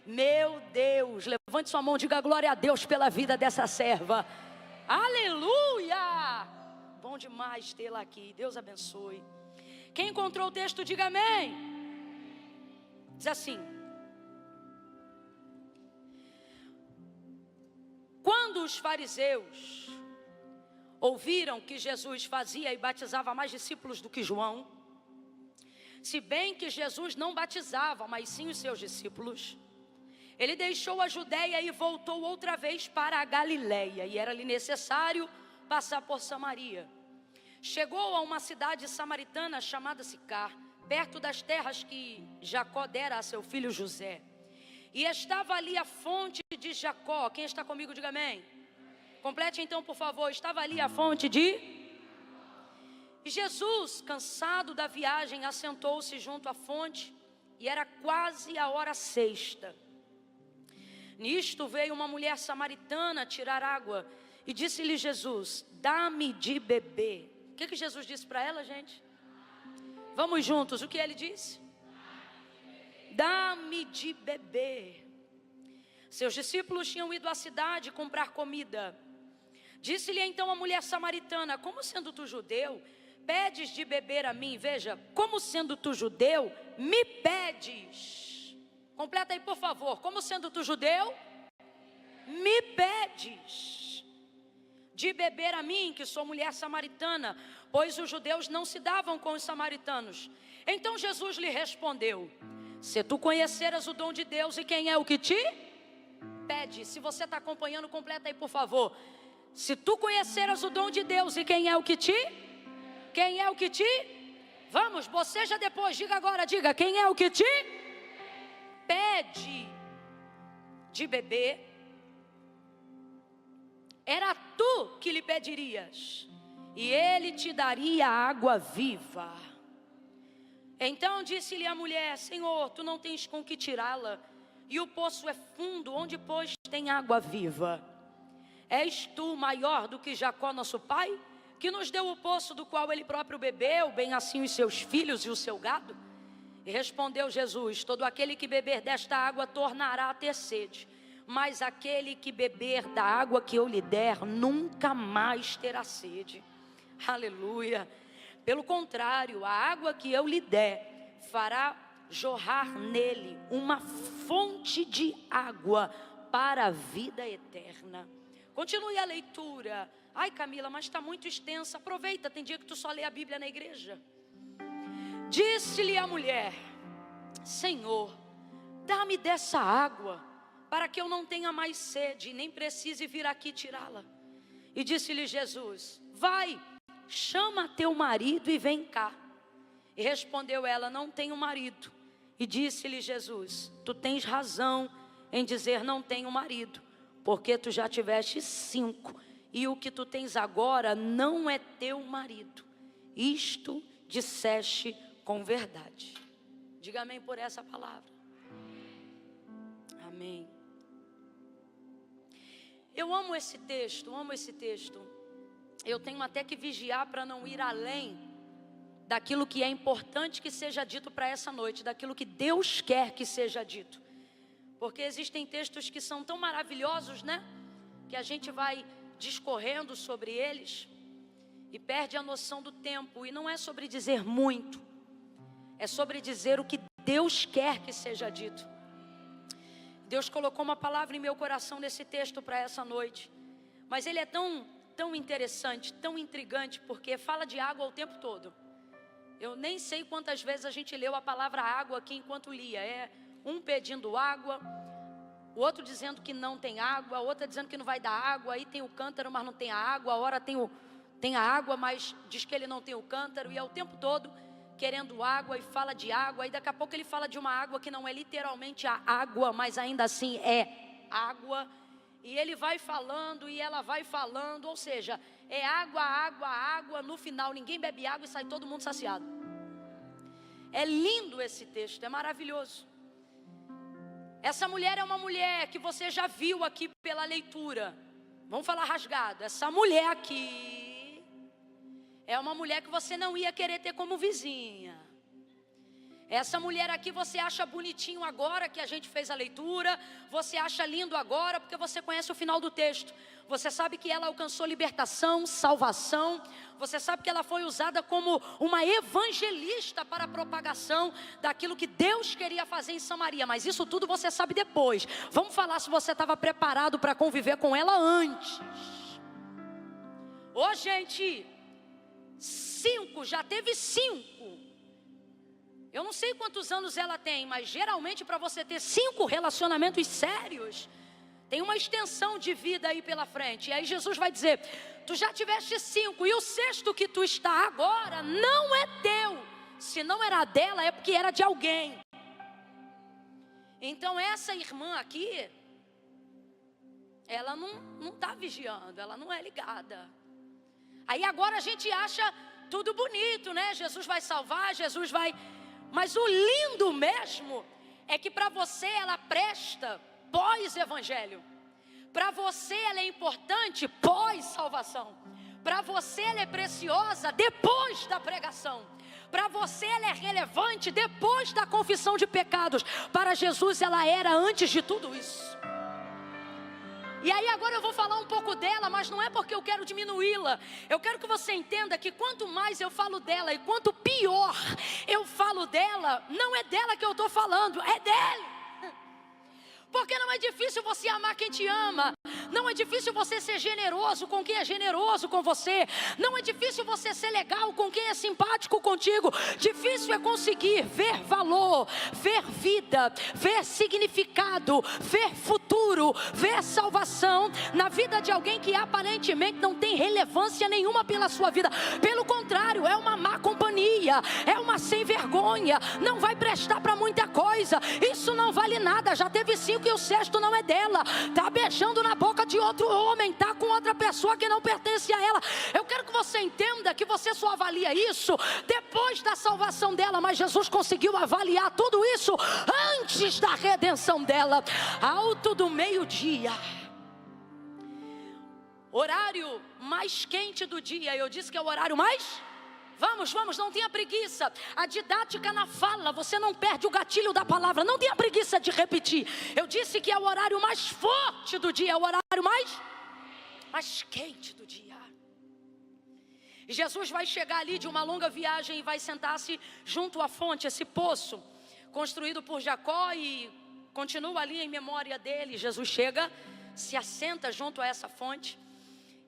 Meu Deus, levante sua mão e diga glória a Deus pela vida dessa serva. Aleluia! Bom demais tê-la aqui, Deus abençoe. Quem encontrou o texto, diga amém. Diz assim: quando os fariseus ouviram que Jesus fazia e batizava mais discípulos do que João, se bem que Jesus não batizava, mas sim os seus discípulos, ele deixou a Judeia e voltou outra vez para a Galileia, e era-lhe necessário passar por Samaria. Chegou a uma cidade samaritana chamada Sicar, perto das terras que Jacó dera a seu filho José. E estava ali a fonte de Jacó. Quem está comigo, diga amém. Complete então, por favor. Estava ali a fonte de... E Jesus, cansado da viagem, assentou-se junto à fonte, e era quase a hora sexta. Nisto veio uma mulher samaritana tirar água, e disse-lhe Jesus: dá-me de beber. O que Jesus disse para ela, gente? Vamos juntos, o que ele disse? Dá-me de beber. Seus discípulos tinham ido à cidade comprar comida. Disse-lhe então a mulher samaritana: como sendo tu judeu, pedes de beber a mim? Veja, como sendo tu judeu, me pedes. Completa aí, por favor. Como sendo tu judeu, me pedes de beber a mim, que sou mulher samaritana, pois os judeus não se davam com os samaritanos. Então Jesus lhe respondeu: se tu conheceras o dom de Deus e quem é o que te pede. Se você está acompanhando, completa aí, por favor. Se tu conheceras o dom de Deus e quem é o que te... Quem é o que te... Vamos, boceja depois, diga agora, diga. Quem é o que te pede de beber? Era tu que lhe pedirias, e ele te daria água viva. Então disse-lhe a mulher: Senhor, tu não tens com que tirá-la, e o poço é fundo, onde pois tem água viva? És tu maior do que Jacó nosso pai, que nos deu o poço do qual ele próprio bebeu, bem assim os seus filhos e o seu gado? E respondeu Jesus: todo aquele que beber desta água tornará a ter sede, mas aquele que beber da água que eu lhe der nunca mais terá sede. Aleluia. Pelo contrário, a água que eu lhe der fará jorrar nele uma fonte de água para a vida eterna. Continue a leitura. Ai, Camila, mas está muito extensa. Aproveita, tem dia que tu só lê a Bíblia na igreja. Disse-lhe a mulher: Senhor, dá-me dessa água, para que eu não tenha mais sede, nem precise vir aqui tirá-la. E disse-lhe Jesus: vai, chama teu marido e vem cá. E respondeu ela: não tenho marido. E disse-lhe Jesus: tu tens razão em dizer não tenho marido, porque tu já tiveste 5, e o que tu tens agora não é teu marido. Isto disseste com verdade. Diga amém por essa palavra. Amém. Eu amo esse texto, amo esse texto. Eu tenho até que vigiar para não ir além daquilo que é importante que seja dito para essa noite, daquilo que Deus quer que seja dito. Porque existem textos que são tão maravilhosos, né? Que a gente vai discorrendo sobre eles e perde a noção do tempo. E não é sobre dizer muito, é sobre dizer o que Deus quer que seja dito. Deus colocou uma palavra em meu coração nesse texto para essa noite. Mas ele é tão interessante, tão intrigante, porque fala de água o tempo todo. Eu nem sei quantas vezes a gente leu a palavra água aqui enquanto lia. É um pedindo água, o outro dizendo que não tem água, a outra dizendo que não vai dar água. Aí tem o cântaro, mas não tem a água. A hora tem a água, mas diz que ele não tem o cântaro. E é o tempo todo querendo água e fala de água. E daqui a pouco ele fala de uma água que não é literalmente a água, mas ainda assim é água. E ele vai falando e ela vai falando, ou seja, é água, água, água. No final ninguém bebe água e sai todo mundo saciado. É lindo esse texto, é maravilhoso. Essa mulher é uma mulher que você já viu aqui pela leitura. Vamos falar rasgado. Essa mulher aqui é uma mulher que você não ia querer ter como vizinha. Essa mulher aqui você acha bonitinho agora que a gente fez a leitura, você acha lindo agora porque você conhece o final do texto. Você sabe que ela alcançou libertação, salvação. Você sabe que ela foi usada como uma evangelista para a propagação daquilo que Deus queria fazer em Samaria. Mas isso tudo você sabe depois. Vamos falar se você estava preparado para conviver com ela antes. Ô gente, 5, já teve 5. Eu não sei quantos anos ela tem, mas geralmente para você ter 5 relacionamentos sérios, tem uma extensão de vida aí pela frente. E aí Jesus vai dizer, tu já tiveste 5 e o 6º que tu está agora não é teu. Se não era dela é porque era de alguém. Então essa irmã aqui, ela não está vigiando, ela não é ligada. Aí agora a gente acha tudo bonito, né? Jesus vai salvar, Jesus vai... Mas o lindo mesmo é que para você ela presta pós-evangelho. Para você ela é importante pós-salvação. Para você ela é preciosa depois da pregação. Para você ela é relevante depois da confissão de pecados. Para Jesus ela era antes de tudo isso. E aí agora eu vou falar um pouco dela, mas não é porque eu quero diminuí-la. Eu quero que você entenda que quanto mais eu falo dela e quanto pior eu falo dela, não é dela que eu estou falando, é dele. Porque não é difícil você amar quem te ama. Não é difícil você ser generoso com quem é generoso com você. Não é difícil você ser legal com quem é simpático contigo. Difícil é conseguir ver valor, ver vida, ver significado, ver futuro, ver salvação na vida de alguém que aparentemente não tem relevância nenhuma pela sua vida. Pelo contrário, é uma má companhia, é uma sem vergonha, não vai prestar para muita coisa. Isso não vale nada, já teve 5 e o 6º não é dela. Está beijando na boca de outro homem, está com outra pessoa que não pertence a ela. Eu quero que você entenda que você só avalia isso depois da salvação dela, mas Jesus conseguiu avaliar tudo isso antes da redenção dela. Alto do meio-dia, horário mais quente do dia. Eu disse que é o horário mais... Vamos, não tenha preguiça. A didática na fala, você não perde o gatilho da palavra. Não tenha preguiça de repetir. Eu disse que é o horário mais forte do dia, é o horário mais quente do dia. E Jesus vai chegar ali de uma longa viagem e vai sentar-se junto à fonte, esse poço construído por Jacó, e continua ali em memória dele. Jesus chega, se assenta junto a essa fonte,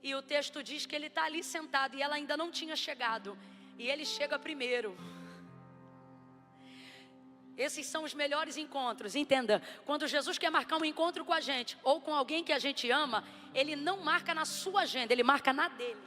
e o texto diz que ele está ali sentado e ela ainda não tinha chegado. E ele chega primeiro. Esses são os melhores encontros, entenda. Quando Jesus quer marcar um encontro com a gente, ou com alguém que a gente ama, ele não marca na sua agenda, ele marca na dele.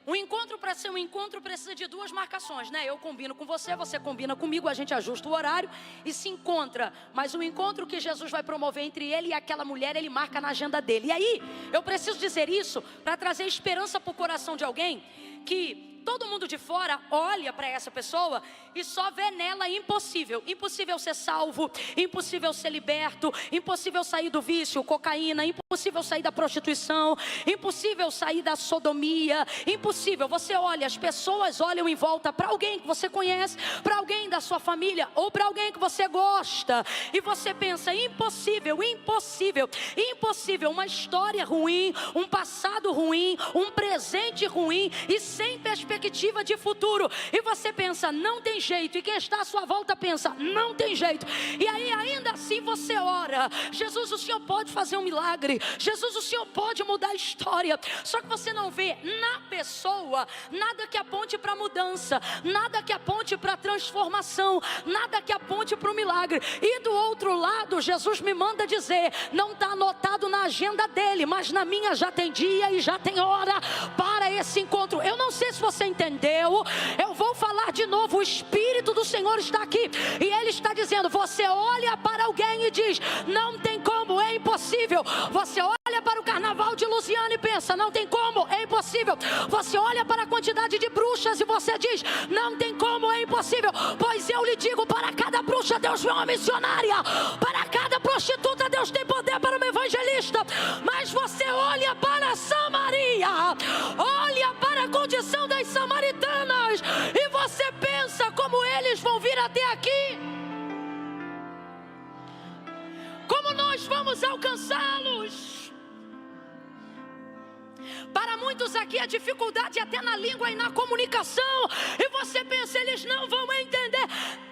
Um encontro, para ser um encontro, precisa de 2 marcações, né? Eu combino com você, você combina comigo, a gente ajusta o horário e se encontra. Mas o encontro que Jesus vai promover entre ele e aquela mulher, ele marca na agenda dele. E aí, eu preciso dizer isso para trazer esperança para o coração de alguém que todo mundo de fora olha para essa pessoa e só vê nela impossível. Impossível ser salvo, impossível ser liberto, impossível sair do vício, cocaína, impossível sair da prostituição, impossível sair da sodomia, impossível. Você olha, as pessoas olham em volta para alguém que você conhece, para alguém da sua família ou para alguém que você gosta, e você pensa, impossível, impossível, impossível. Uma história ruim, um passado ruim, um presente ruim e sem perspectiva de futuro. E você pensa, não tem jeito. E quem está à sua volta pensa, não tem jeito. E aí ainda assim você ora, Jesus, o Senhor pode fazer um milagre, Jesus, o Senhor pode mudar a história. Só que você não vê na pessoa nada que aponte para mudança, nada que aponte para transformação, nada que aponte para o milagre. E do outro lado, Jesus me manda dizer, não está anotado na agenda dele, mas na minha já tem dia e já tem hora para esse encontro. Eu não sei se você entendeu, eu vou falar de novo. O Espírito do Senhor está aqui e Ele está dizendo, você olha para alguém e diz, não tem como, é impossível. Você olha para o carnaval de Lusiana e pensa, não tem como, é impossível. Você olha para a quantidade de bruxas e você diz, não tem como, é impossível. Pois eu lhe digo, para cada bruxa Deus vê uma missionária, para cada prostituta Deus tem poder para uma evangelista. Mas você olha para Samaria, olha para a condição das samaritanas e você pensa como eles vão vir até aqui? Como nós vamos alcançá-los? Para muitos aqui a dificuldade é até na língua e na comunicação. E você pensa, eles não vão entender.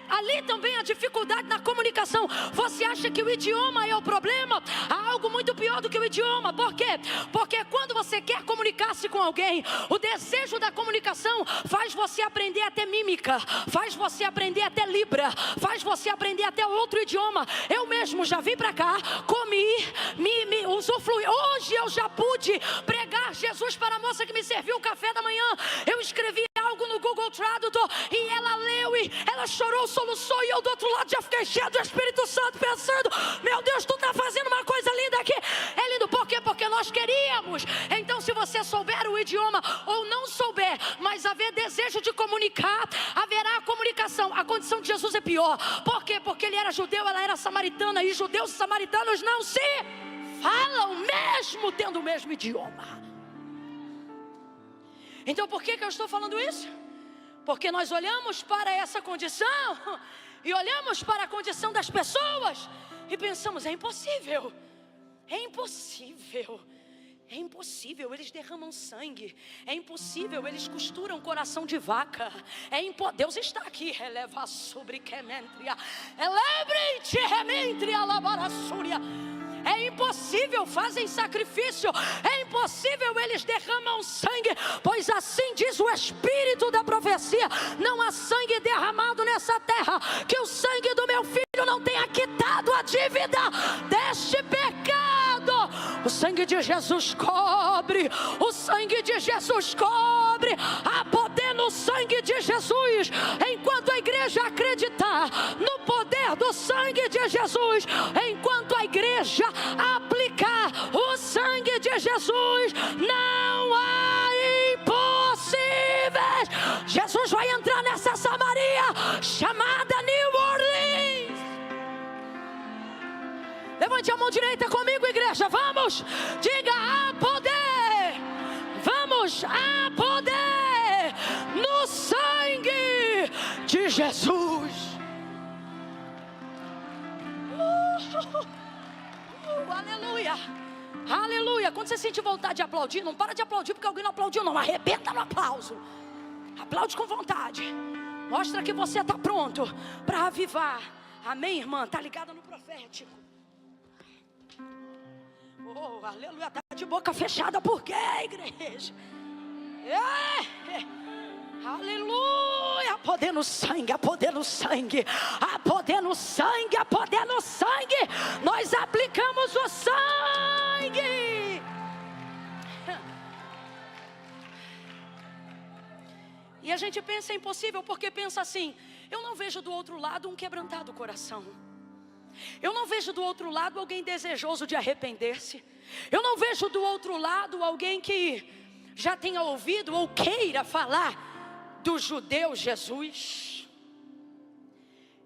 Ali também a dificuldade na comunicação. Você acha que o idioma é o problema? Há algo muito pior do que o idioma. Por quê? Porque quando você quer comunicar-se com alguém, o desejo da comunicação faz você aprender até mímica, faz você aprender até libra, faz você aprender até outro idioma. Eu mesmo já vim para cá, comi, me usufruí. Hoje eu já pude pregar Jesus para a moça que me serviu o café da manhã. Eu escrevi algo no Google Tradutor e ela leu e ela chorou, soluçou, e eu do outro lado já fiquei cheio do Espírito Santo pensando, meu Deus, tu está fazendo uma coisa linda aqui. É lindo, por quê? Porque nós queríamos. Então se você souber o idioma ou não souber, mas haver desejo de comunicar, haverá a comunicação. A condição de Jesus é pior. Por quê? Porque ele era judeu, ela era samaritana, e judeus e samaritanos não se falam mesmo tendo o mesmo idioma. Então por que eu estou falando isso? Porque nós olhamos para essa condição e olhamos para a condição das pessoas e pensamos, é impossível, é impossível, é impossível, eles derramam sangue, é impossível, eles costuram coração de vaca, Deus está aqui, releva sobre quementria, elebrite rementria labarassúria. É impossível, fazem sacrifício, é impossível, eles derramam sangue, pois assim diz o Espírito da profecia: não há sangue derramado nessa terra, que o sangue do meu filho não tenha quitado a dívida deste pecado. O sangue de Jesus cobre, o sangue de Jesus cobre. Há poder no sangue de Jesus. Enquanto a igreja acreditar no poder do sangue de Jesus, enquanto a igreja aplicar o sangue de Jesus, não há impossíveis. Jesus vai entrar nessa Samaria chamada New Orleans. Levante a mão direita comigo, igreja, vamos, diga: há poder, vamos, há poder no sangue de Jesus. Aleluia, aleluia. Quando você sente vontade de aplaudir, não para de aplaudir porque alguém não aplaudiu, não, arrebenta no aplauso, aplaude com vontade, mostra que você está pronto para avivar. Amém, irmã? Está ligada no profético. Oh, aleluia, está de boca fechada, por quê, igreja? Aleluia, poder no sangue, há poder no sangue, há poder no sangue, há poder no sangue. Nós aplicamos o sangue. E a gente pensa impossível porque pensa assim: eu não vejo do outro lado um quebrantado coração, eu não vejo do outro lado alguém desejoso de arrepender-se, eu não vejo do outro lado alguém que já tenha ouvido ou queira falar do judeu Jesus.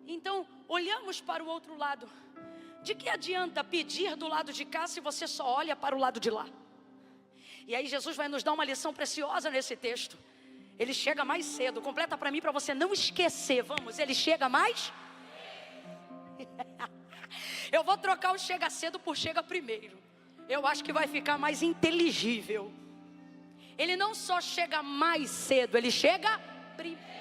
Então olhamos para o outro lado. De que adianta pedir do lado de cá se você só olha para o lado de lá? E aí Jesus vai nos dar uma lição preciosa nesse texto. Ele chega mais cedo. Completa para mim, para você não esquecer. Vamos, ele chega mais. Eu vou trocar o chega cedo por chega primeiro. Eu acho que vai ficar mais inteligível. Ele não só chega mais cedo, ele chega primeiro.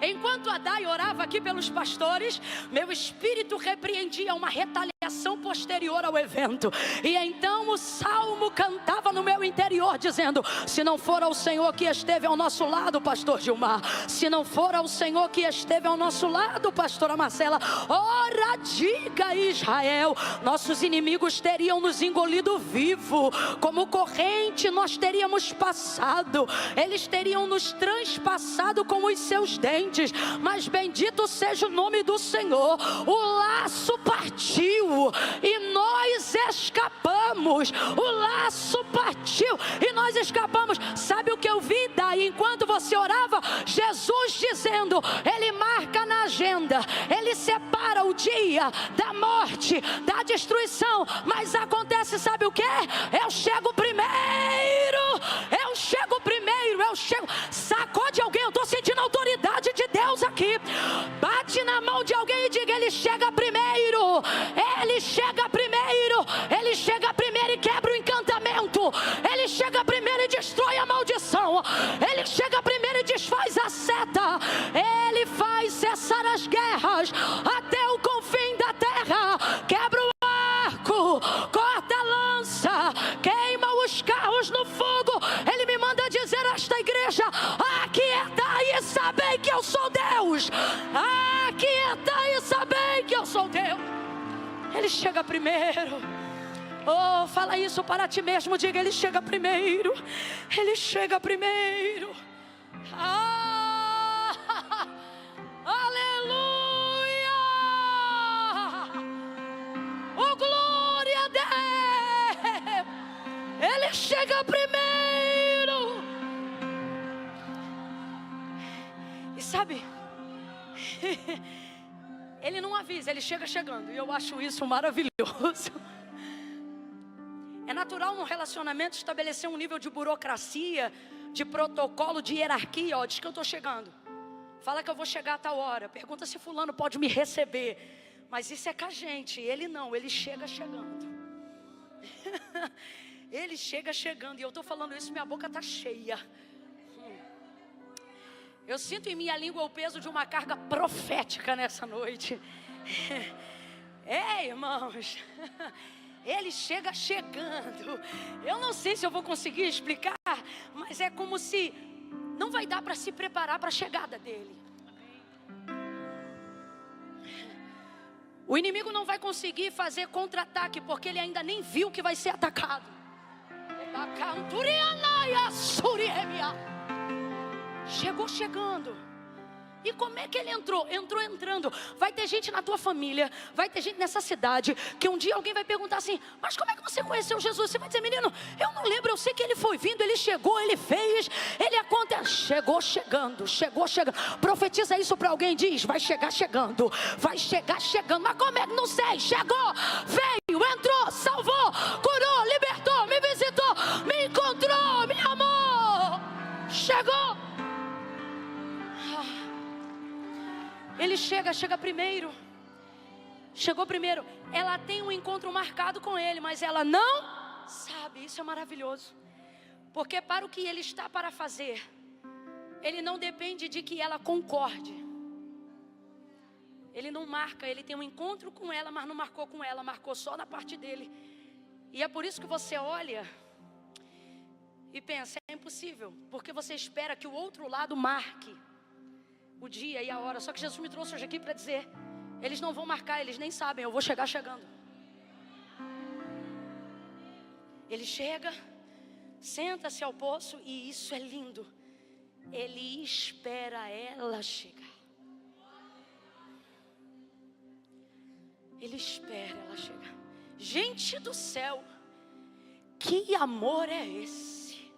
Enquanto Adai orava aqui pelos pastores, meu espírito repreendia uma retaliação posterior ao evento. E então o salmo cantava no meu interior dizendo: se não for ao Senhor que esteve ao nosso lado, pastor Gilmar, se não for ao Senhor que esteve ao nosso lado, pastora Marcela, ora diga Israel, nossos inimigos teriam nos engolido vivo, como corrente nós teríamos passado, eles teriam nos transpassado com os seus dentes. Mas bendito seja o nome do Senhor. O laço partiu e nós escapamos. O laço partiu e nós escapamos. Sabe o que eu vi daí? Enquanto você orava, Jesus dizendo, ele marca na agenda, ele separa o dia da morte, da destruição. Mas acontece, sabe o que? Eu chego primeiro, eu chego primeiro, eu chego. Sacode aqui. Bate na mão de alguém e diga: Ele chega primeiro. Ele chega primeiro. Ele chega primeiro e quebra o encantamento. Ele chega primeiro e destrói a maldição. Ele chega primeiro e desfaz a seta. Ele faz cessar as guerras até o confim da terra. Quebra o arco, corta a lança, queima os carros no fogo. Ele me manda dizer a esta igreja: aquietai e sabei que eu sou Deus. Aquietai e sabei que eu sou Deus. Ele chega primeiro. Oh, fala isso para ti mesmo. Diga: Ele chega primeiro. Ele chega primeiro. Aleluia. Oh, glória a Deus. Ele chega primeiro. E sabe, Ele não avisa, Ele chega chegando. E eu acho isso maravilhoso. É natural num relacionamento estabelecer um nível de burocracia, de protocolo, de hierarquia. Ó, diz que eu estou chegando. Fala que eu vou chegar a tal hora. Pergunta se fulano pode me receber. Mas isso é com a gente. Ele não, ele chega chegando. Ele chega chegando. E eu estou falando isso, minha boca está cheia. Eu sinto em minha língua o peso de uma carga profética nessa noite. Irmãos, Ele chega chegando. Eu não sei se eu vou conseguir explicar, mas é como se não vai dar para se preparar para a chegada dele. O inimigo não vai conseguir fazer contra-ataque, porque ele ainda nem viu que vai ser atacado. Chegou chegando. E como é que ele entrou? Entrou entrando. Vai ter gente na tua família, vai ter gente nessa cidade, que um dia alguém vai perguntar assim: mas como é que você conheceu Jesus? Você vai dizer: menino, eu não lembro, eu sei que ele foi vindo, ele chegou, ele fez, ele aconteceu. Chegou chegando, chegou chegando. Profetiza isso para alguém, diz: vai chegar chegando, vai chegar chegando. Mas como é que não sei? Chegou, veio, entrou, salvou, curou, libertou, me visitou, me encontrou, me amou. Chegou. Ele chega primeiro. Chegou primeiro. Ela tem um encontro marcado com ele, mas ela não sabe. Isso é maravilhoso. Porque para o que ele está para fazer, ele não depende de que ela concorde. Ele não marca, ele tem um encontro com ela, mas não marcou com ela, marcou só na parte dele. E é por isso que você olha e pensa: é impossível, porque você espera que o outro lado marque o dia e a hora. Só que Jesus me trouxe hoje aqui para dizer: eles não vão marcar, eles nem sabem, eu vou chegar chegando. Ele chega, senta-se ao poço, e isso é lindo. Ele espera ela chegar. Ele espera ela chegar. Gente do céu, que amor é esse?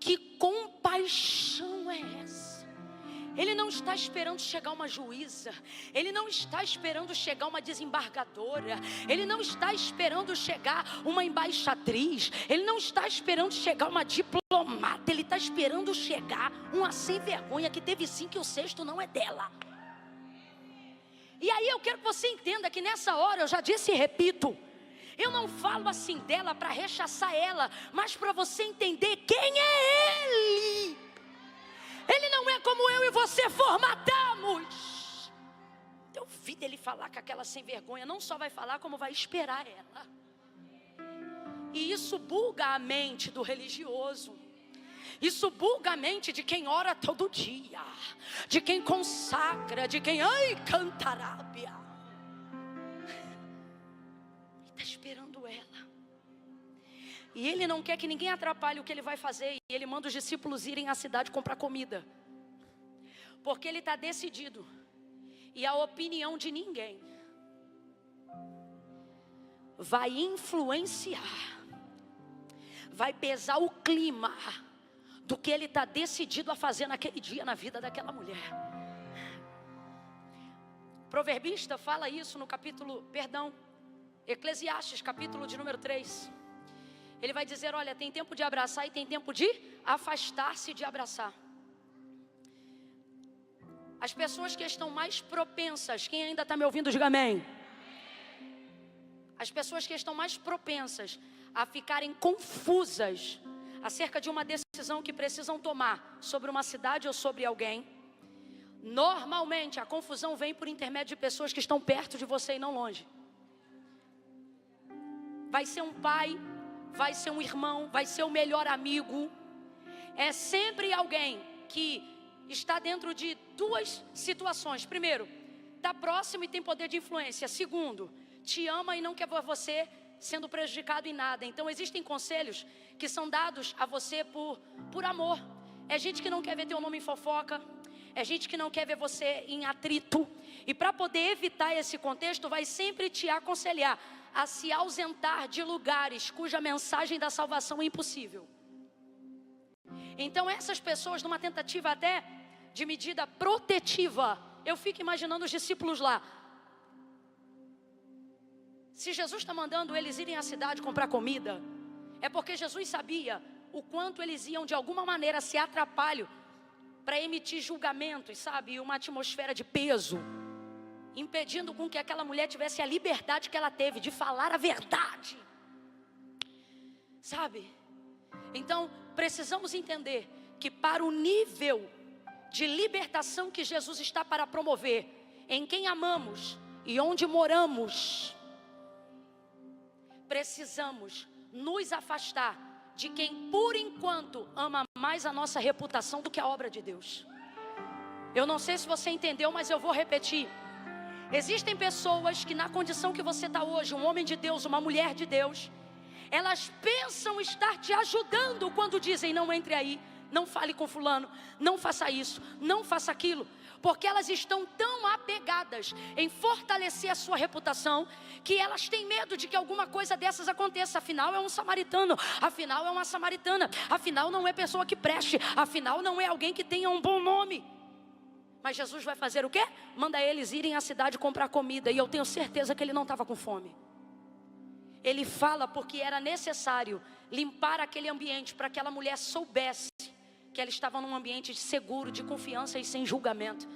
Que compaixão é essa? Ele não está esperando chegar uma juíza. Ele não está esperando chegar uma desembargadora. Ele não está esperando chegar uma embaixatriz. Ele não está esperando chegar uma diplomata. Ele está esperando chegar uma sem vergonha que teve 5 e o 6º não é dela. E aí eu quero que você entenda que nessa hora, eu já disse e repito, eu não falo assim dela para rechaçar ela, mas para você entender quem é ele. Ele não é como eu e você formatamos. Eu ouvi dele falar que aquela sem vergonha não só vai falar, como vai esperar ela. E isso buga a mente do religioso. Isso buga a mente de quem ora todo dia, de quem consagra, de quem cantarábia. Ele está esperando ela. E ele não quer que ninguém atrapalhe o que ele vai fazer. E ele manda os discípulos irem à cidade comprar comida. Porque ele está decidido. E a opinião de ninguém vai influenciar, vai pesar o clima do que ele está decidido a fazer naquele dia na vida daquela mulher. Proverbista fala isso no Eclesiastes, capítulo de número 3. Ele vai dizer: olha, tem tempo de abraçar e tem tempo de afastar-se de abraçar. As pessoas que estão mais propensas, quem ainda está me ouvindo, diga amém. As pessoas que estão mais propensas a ficarem confusas acerca de uma decisão que precisam tomar sobre uma cidade ou sobre alguém, normalmente a confusão vem por intermédio de pessoas que estão perto de você e não longe. Vai ser um pai, vai ser um irmão, vai ser o melhor amigo. É sempre alguém que está dentro de duas situações. Primeiro, está próximo e tem poder de influência. Segundo, te ama e não quer ver você sendo prejudicado em nada. Então existem conselhos que são dados a você por amor. É gente que não quer ver teu nome em fofoca. É gente que não quer ver você em atrito. E para poder evitar esse contexto, vai sempre te aconselhar a se ausentar de lugares cuja mensagem da salvação é impossível. Então essas pessoas, numa tentativa até de medida protetiva, eu fico imaginando os discípulos lá. Se Jesus está mandando eles irem à cidade comprar comida, é porque Jesus sabia o quanto eles iam de alguma maneira ser atrapalho para emitir julgamentos, sabe? Uma atmosfera de peso, impedindo com que aquela mulher tivesse a liberdade que ela teve de falar a verdade, sabe? Então precisamos entender que para o nível de libertação que Jesus está para promover em quem amamos e onde moramos, precisamos nos afastar de quem por enquanto ama mais a nossa reputação do que a obra de Deus. Eu não sei se você entendeu, mas eu vou repetir. Existem pessoas que na condição que você está hoje, um homem de Deus, uma mulher de Deus, elas pensam estar te ajudando quando dizem não entre aí, não fale com fulano, não faça isso, não faça aquilo, porque elas estão tão apegadas em fortalecer a sua reputação, que elas têm medo de que alguma coisa dessas aconteça. Afinal é um samaritano, afinal é uma samaritana, afinal não é pessoa que preste, afinal não é alguém que tenha um bom nome. Mas Jesus vai fazer o quê? Manda eles irem à cidade comprar comida, e eu tenho certeza que ele não estava com fome. Ele fala porque era necessário limpar aquele ambiente para que aquela mulher soubesse que ela estava num ambiente seguro, de confiança e sem julgamento.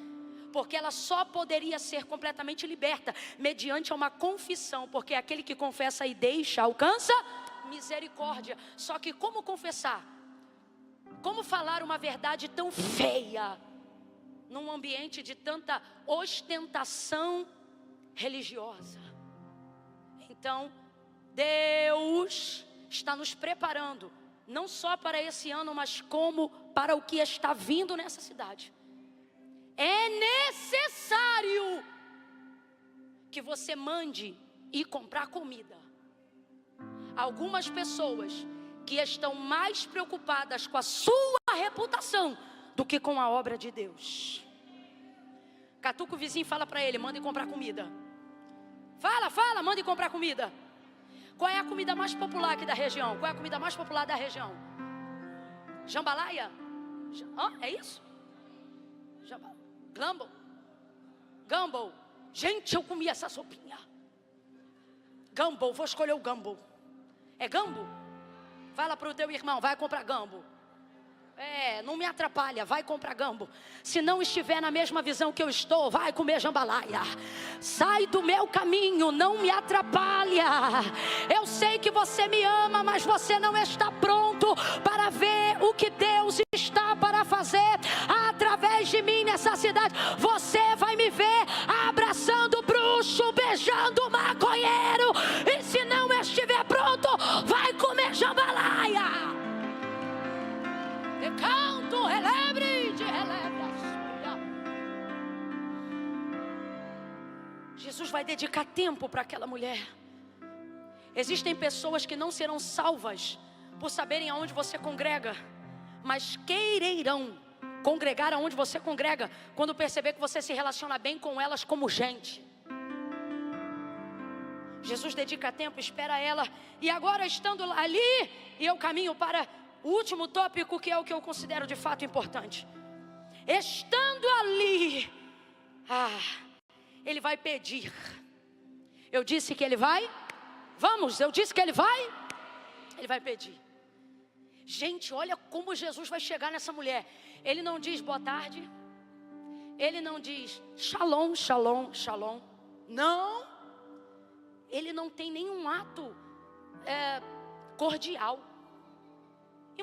Porque ela só poderia ser completamente liberta mediante uma confissão, porque aquele que confessa e deixa alcança misericórdia. Só que como confessar? Como falar uma verdade tão feia num ambiente de tanta ostentação religiosa? Então Deus está nos preparando, não só para esse ano, mas como para o que está vindo nessa cidade. É necessário que você mande ir comprar comida. Algumas pessoas que estão mais preocupadas com a sua reputação do que com a obra de Deus. Catuca o vizinho e fala para ele, manda ir comprar comida. Fala, manda ir comprar comida. Qual é a comida mais popular aqui da região? Qual é a comida mais popular da região? Jambalaya? É isso? Gumbo. Gente, eu comi essa sopinha. Gumbo, vou escolher o gumbo. É gumbo? Fala para o teu irmão, vai comprar gumbo. Não me atrapalha, vai comprar gumbo. Se não estiver na mesma visão que eu estou, vai comer jambalaya. Sai do meu caminho, não me atrapalha. Eu sei que você me ama, mas você não está pronto para ver o que Deus está para fazer através de mim nessa cidade. Você vai me ver abraçando o bruxo, beijando o maconheiro. E se não estiver pronto, vai comer jambalaya. Canto, relebre, de Jesus vai dedicar tempo para aquela mulher. Existem pessoas que não serão salvas por saberem aonde você congrega, mas quererão congregar aonde você congrega quando perceber que você se relaciona bem com elas como gente. Jesus dedica tempo, espera ela. E agora estando ali, e eu caminho para o último tópico, que é o que eu considero de fato importante. Estando ali, ele vai pedir. Eu disse que ele vai? Eu disse que ele vai? Ele vai pedir. Gente, olha como Jesus vai chegar nessa mulher. Ele não diz boa tarde. ele não diz shalom, shalom, shalom. Não. Ele não tem nenhum ato cordial.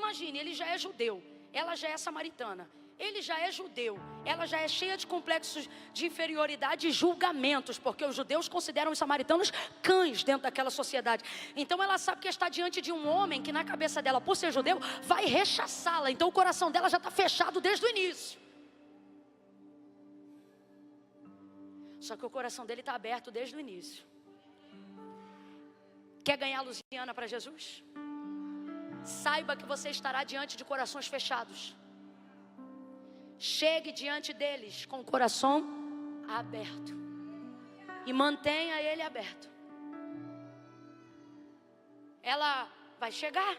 Imagine, ele já é judeu, ela já é samaritana. Ele já é judeu, ela já é cheia de complexos de inferioridade e julgamentos, porque os judeus consideram os samaritanos cães dentro daquela sociedade. Então ela sabe que está diante de um homem que na cabeça dela, por ser judeu, vai rechaçá-la. Então o coração dela já está fechado desde o início. Só que o coração dele está aberto desde o início. Quer ganhar a Luciana para Jesus? Saiba que você estará diante de corações fechados. Chegue diante deles com o coração aberto e mantenha ele aberto. Ela vai chegar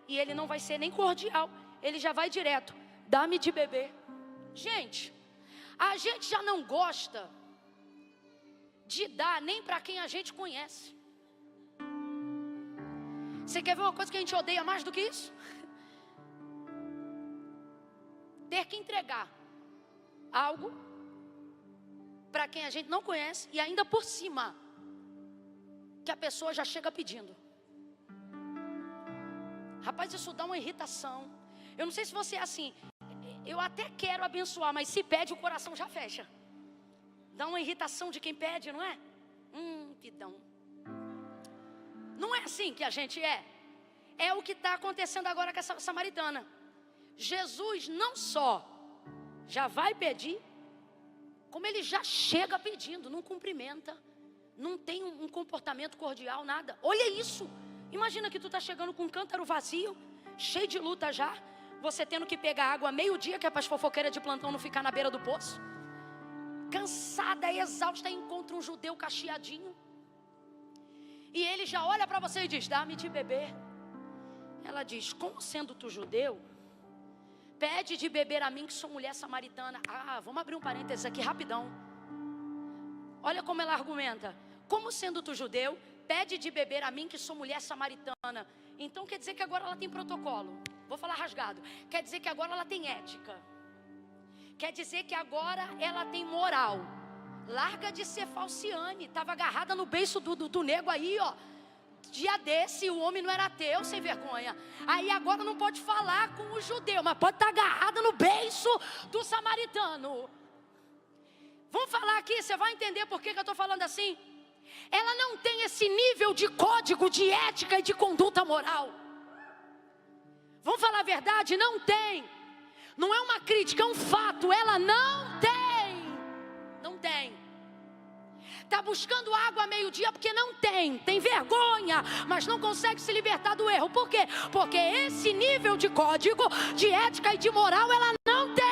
e ele não vai ser nem cordial, ele já vai direto: dá-me de beber. Gente, a gente já não gosta de dar nem para quem a gente conhece. Você quer ver uma coisa que a gente odeia mais do que isso? Ter que entregar algo para quem a gente não conhece e ainda por cima que a pessoa já chega pedindo. Rapaz, isso dá uma irritação. Eu não sei se você é assim. Eu até quero abençoar, mas se pede o coração já fecha. Dá uma irritação de quem pede, não é? Pidão. Não é assim que a gente é. É o que está acontecendo agora com essa samaritana. Jesus não só já vai pedir, como ele já chega pedindo, não cumprimenta, não tem um comportamento cordial, nada. Olha isso. Imagina que tu está chegando com um cântaro vazio, cheio de luta já, você tendo que pegar água meio-dia, que é para as fofoqueiras de plantão não ficar na beira do poço. Cansada, exausta, encontra um judeu cacheadinho. E ele já olha para você e diz: dá-me de beber. Ela diz: como sendo tu judeu, pede de beber a mim que sou mulher samaritana. Vamos abrir um parênteses aqui rapidão. Olha como ela argumenta: como sendo tu judeu, pede de beber a mim que sou mulher samaritana. Então quer dizer que agora ela tem protocolo. Vou falar rasgado. Quer dizer que agora ela tem ética. Quer dizer que agora ela tem moral. Larga de ser falciane. Estava agarrada no beiço do nego aí, ó. Dia desse o homem não era ateu, sem vergonha. Aí agora não pode falar com o judeu, mas pode estar agarrada no beiço do samaritano. Vamos falar aqui, você vai entender por que eu estou falando assim. Ela não tem esse nível de código, de ética e de conduta moral. Vamos falar a verdade? Não tem. Não é uma crítica, é um fato. Ela não tem. Não tem. Está buscando água meio-dia porque não tem. Tem vergonha, mas não consegue se libertar do erro. Por quê? Porque esse nível de código, de ética e de moral, ela não tem.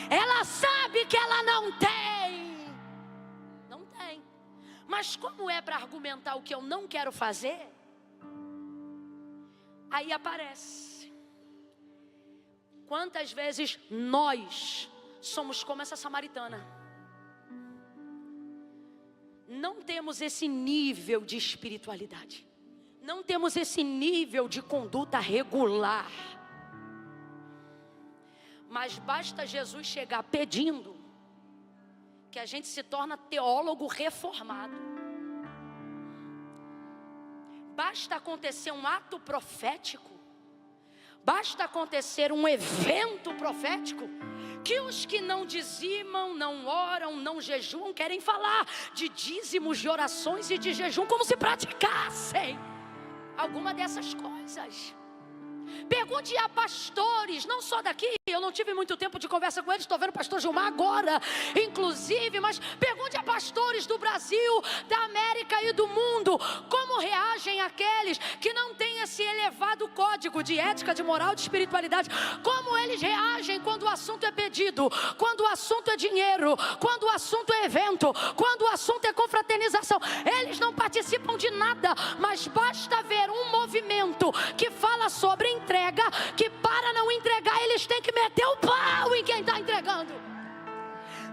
Ela sabe que ela não tem. Não tem. Mas como é para argumentar o que eu não quero fazer? Aí aparece. Quantas vezes nós somos como essa samaritana? Não temos esse nível de espiritualidade. Não temos esse nível de conduta regular. Mas basta Jesus chegar pedindo, que a gente se torna teólogo reformado. Basta acontecer um ato profético. Basta acontecer um evento profético, que os que não dizimam, não oram, não jejuam, querem falar de dízimos, de orações e de jejum, como se praticassem alguma dessas coisas. Pergunte a pastores, não só daqui, eu não tive muito tempo de conversa com eles, estou vendo o pastor Gilmar agora, inclusive, mas pergunte a pastores do Brasil, da América e do mundo, como reagem aqueles que não têm esse elevado código de ética, de moral, de espiritualidade, como eles reagem quando o assunto é pedido, quando o assunto é dinheiro, quando o assunto é evento, quando o assunto é confraternização. Eles não participam de nada, mas basta ver um movimento que fala sobre entrega, que para não entregar eles têm que meter o pau em quem está entregando.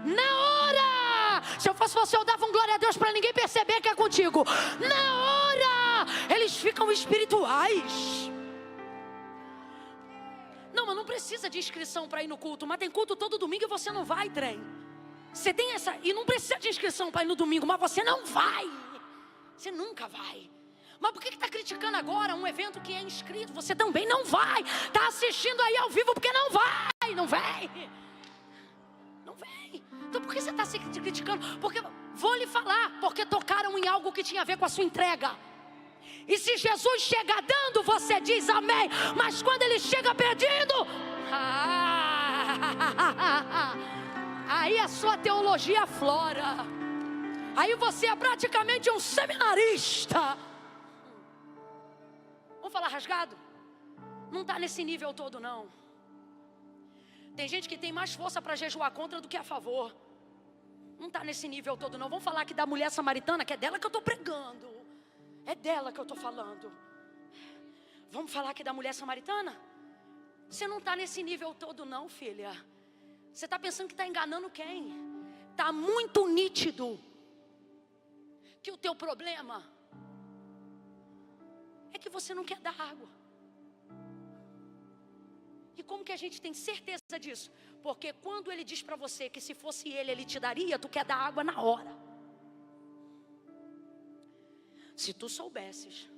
Na hora, se eu fosse você, eu dava um glória a Deus para ninguém perceber que é contigo. Na hora, eles ficam espirituais. Não, mas não não precisa de inscrição para ir no culto, mas tem culto todo domingo e você não vai, trem. Você tem essa, e não precisa de inscrição para ir no domingo, mas você não vai. Você nunca vai. Mas por que está criticando agora um evento que é inscrito? Você também não vai. Está assistindo aí ao vivo porque não vai, não vem. Não vem. Então por que você está se criticando? Porque, vou lhe falar, porque tocaram em algo que tinha a ver com a sua entrega. E se Jesus chega dando, você diz amém. Mas quando ele chega pedindo, aí a sua teologia aflora. Aí você é praticamente um seminarista. Vamos falar rasgado? Não está nesse nível todo não. Tem gente que tem mais força para jejuar contra do que a favor. Não está nesse nível todo não. Vamos falar aqui da mulher samaritana, que é dela que eu estou pregando. É dela que eu estou falando. Vamos falar aqui da mulher samaritana? Você não está nesse nível todo não, filha. Você está pensando que está enganando quem? Está muito nítido que o teu problema é que você não quer dar água. E como que a gente tem certeza disso? Porque quando ele diz para você que se fosse ele te daria, tu quer dar água na hora. Se tu soubesses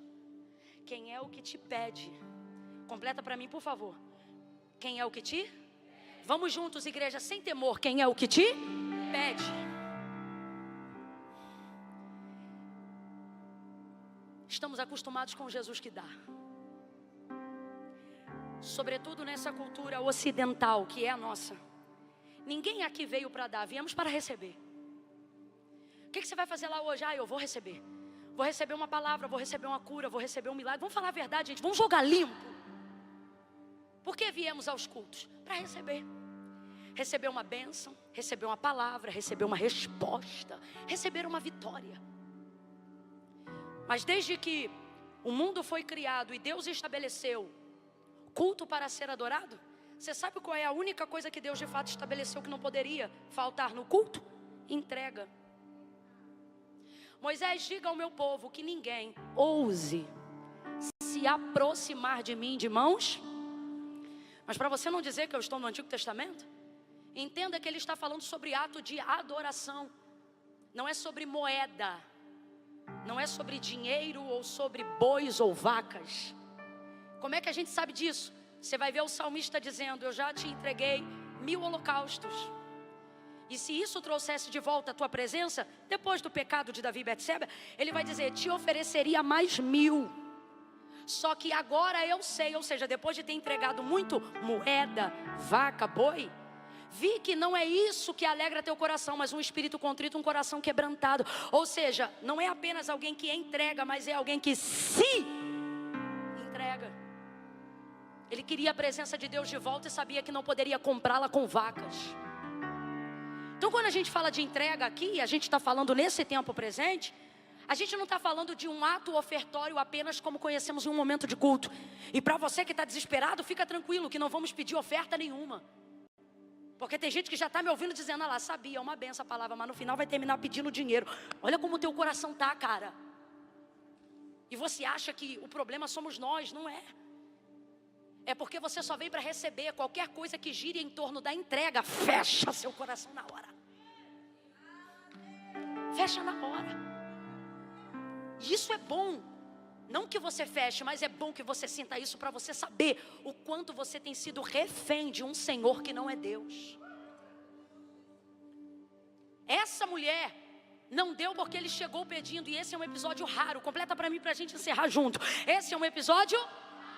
quem é o que te pede, completa para mim, por favor. Quem é o que te? Vamos juntos, igreja, sem temor. Quem é o que te pede? Estamos acostumados com Jesus que dá. Sobretudo nessa cultura ocidental que é a nossa. Ninguém aqui veio para dar, viemos para receber. O que você vai fazer lá hoje? Eu vou receber. Vou receber uma palavra, vou receber uma cura, vou receber um milagre. Vamos falar a verdade, gente, vamos jogar limpo. Por que viemos aos cultos? Para receber. Receber uma bênção, receber uma palavra, receber uma resposta, receber uma vitória. Mas desde que o mundo foi criado e Deus estabeleceu culto para ser adorado, você sabe qual é a única coisa que Deus de fato estabeleceu que não poderia faltar no culto? Entrega. Moisés, diga ao meu povo que ninguém ouse se aproximar de mim de mãos. Mas para você não dizer que eu estou no Antigo Testamento, entenda que ele está falando sobre ato de adoração. Não é sobre moeda, não é sobre dinheiro ou sobre bois ou vacas. Como é que a gente sabe disso? Você vai ver o salmista dizendo: eu já te entreguei 1000 holocaustos. E se isso trouxesse de volta a tua presença, depois do pecado de Davi e Betseba, ele vai dizer: te ofereceria mais 1000. Só que agora eu sei, ou seja, depois de ter entregado muito moeda, vaca, boi, vi que não é isso que alegra teu coração, mas um espírito contrito, um coração quebrantado. Ou seja, não é apenas alguém que entrega, mas é alguém que se entrega. Ele queria a presença de Deus de volta e sabia que não poderia comprá-la com vacas. Então quando a gente fala de entrega aqui, a gente está falando nesse tempo presente, a gente não está falando de um ato ofertório apenas como conhecemos em um momento de culto. E para você que está desesperado, fica tranquilo que não vamos pedir oferta nenhuma. Porque tem gente que já está me ouvindo dizendo: lá, sabia, é uma benção a palavra, mas no final vai terminar pedindo dinheiro. Olha como o teu coração está, cara. E você acha que o problema somos nós, não é? É porque você só veio para receber. Qualquer coisa que gire em torno da entrega, fecha seu coração na hora. Fecha na hora. E isso é bom. Não que você feche, mas é bom que você sinta isso para você saber o quanto você tem sido refém de um Senhor que não é Deus. Essa mulher não deu porque ele chegou pedindo. E esse é um episódio raro. Completa para mim, para a gente encerrar junto. Esse é um episódio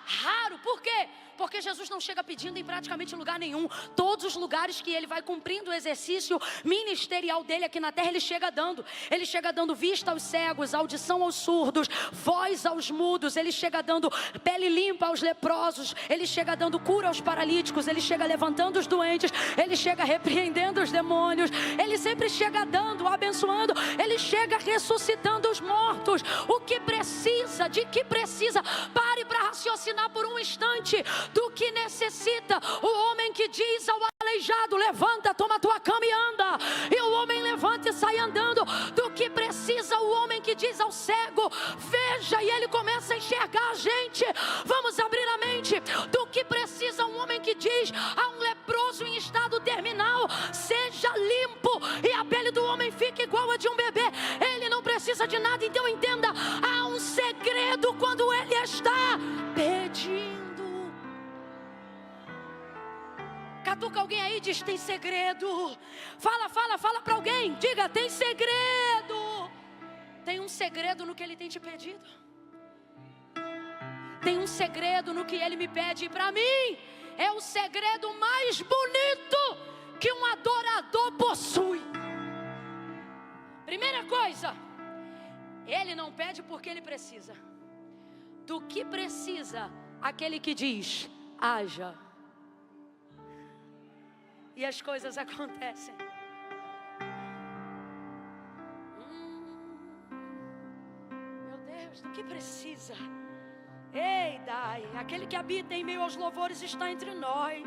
raro. Por quê? Porque Jesus não chega pedindo em praticamente lugar nenhum. Todos os lugares que ele vai cumprindo o exercício ministerial dele aqui na terra, ele chega dando. Ele chega dando vista aos cegos, audição aos surdos, voz aos mudos. Ele chega dando pele limpa aos leprosos. Ele chega dando cura aos paralíticos. Ele chega levantando os doentes. Ele chega repreendendo os demônios. Ele sempre chega dando, abençoando. Ele chega ressuscitando os mortos. O que precisa, de que precisa? Pare para raciocinar por um instante do que necessita. O homem que diz ao aleijado: levanta, toma tua cama e anda. E o homem levanta e sai andando. Do que precisa o homem que diz ao cego: veja, e ele começa a enxergar a gente. Vamos abrir a mente. Do que precisa um homem alguém que diz a um leproso em estado terminal: seja limpo, e a pele do homem fica igual a de um bebê. Ele não precisa de nada. Então entenda, há um segredo quando ele está pedindo. Catuca alguém aí e diz: tem segredo. Fala para alguém, diga: tem segredo. Tem um segredo no que ele tem te pedido. Tem um segredo no que ele me pede. E para mim é o segredo mais bonito que um adorador possui. Primeira coisa, ele não pede porque ele precisa. Do que precisa aquele que diz: haja, e as coisas acontecem. Meu Deus, do que precisa? Ei, Dai, aquele que habita em meio aos louvores está entre nós.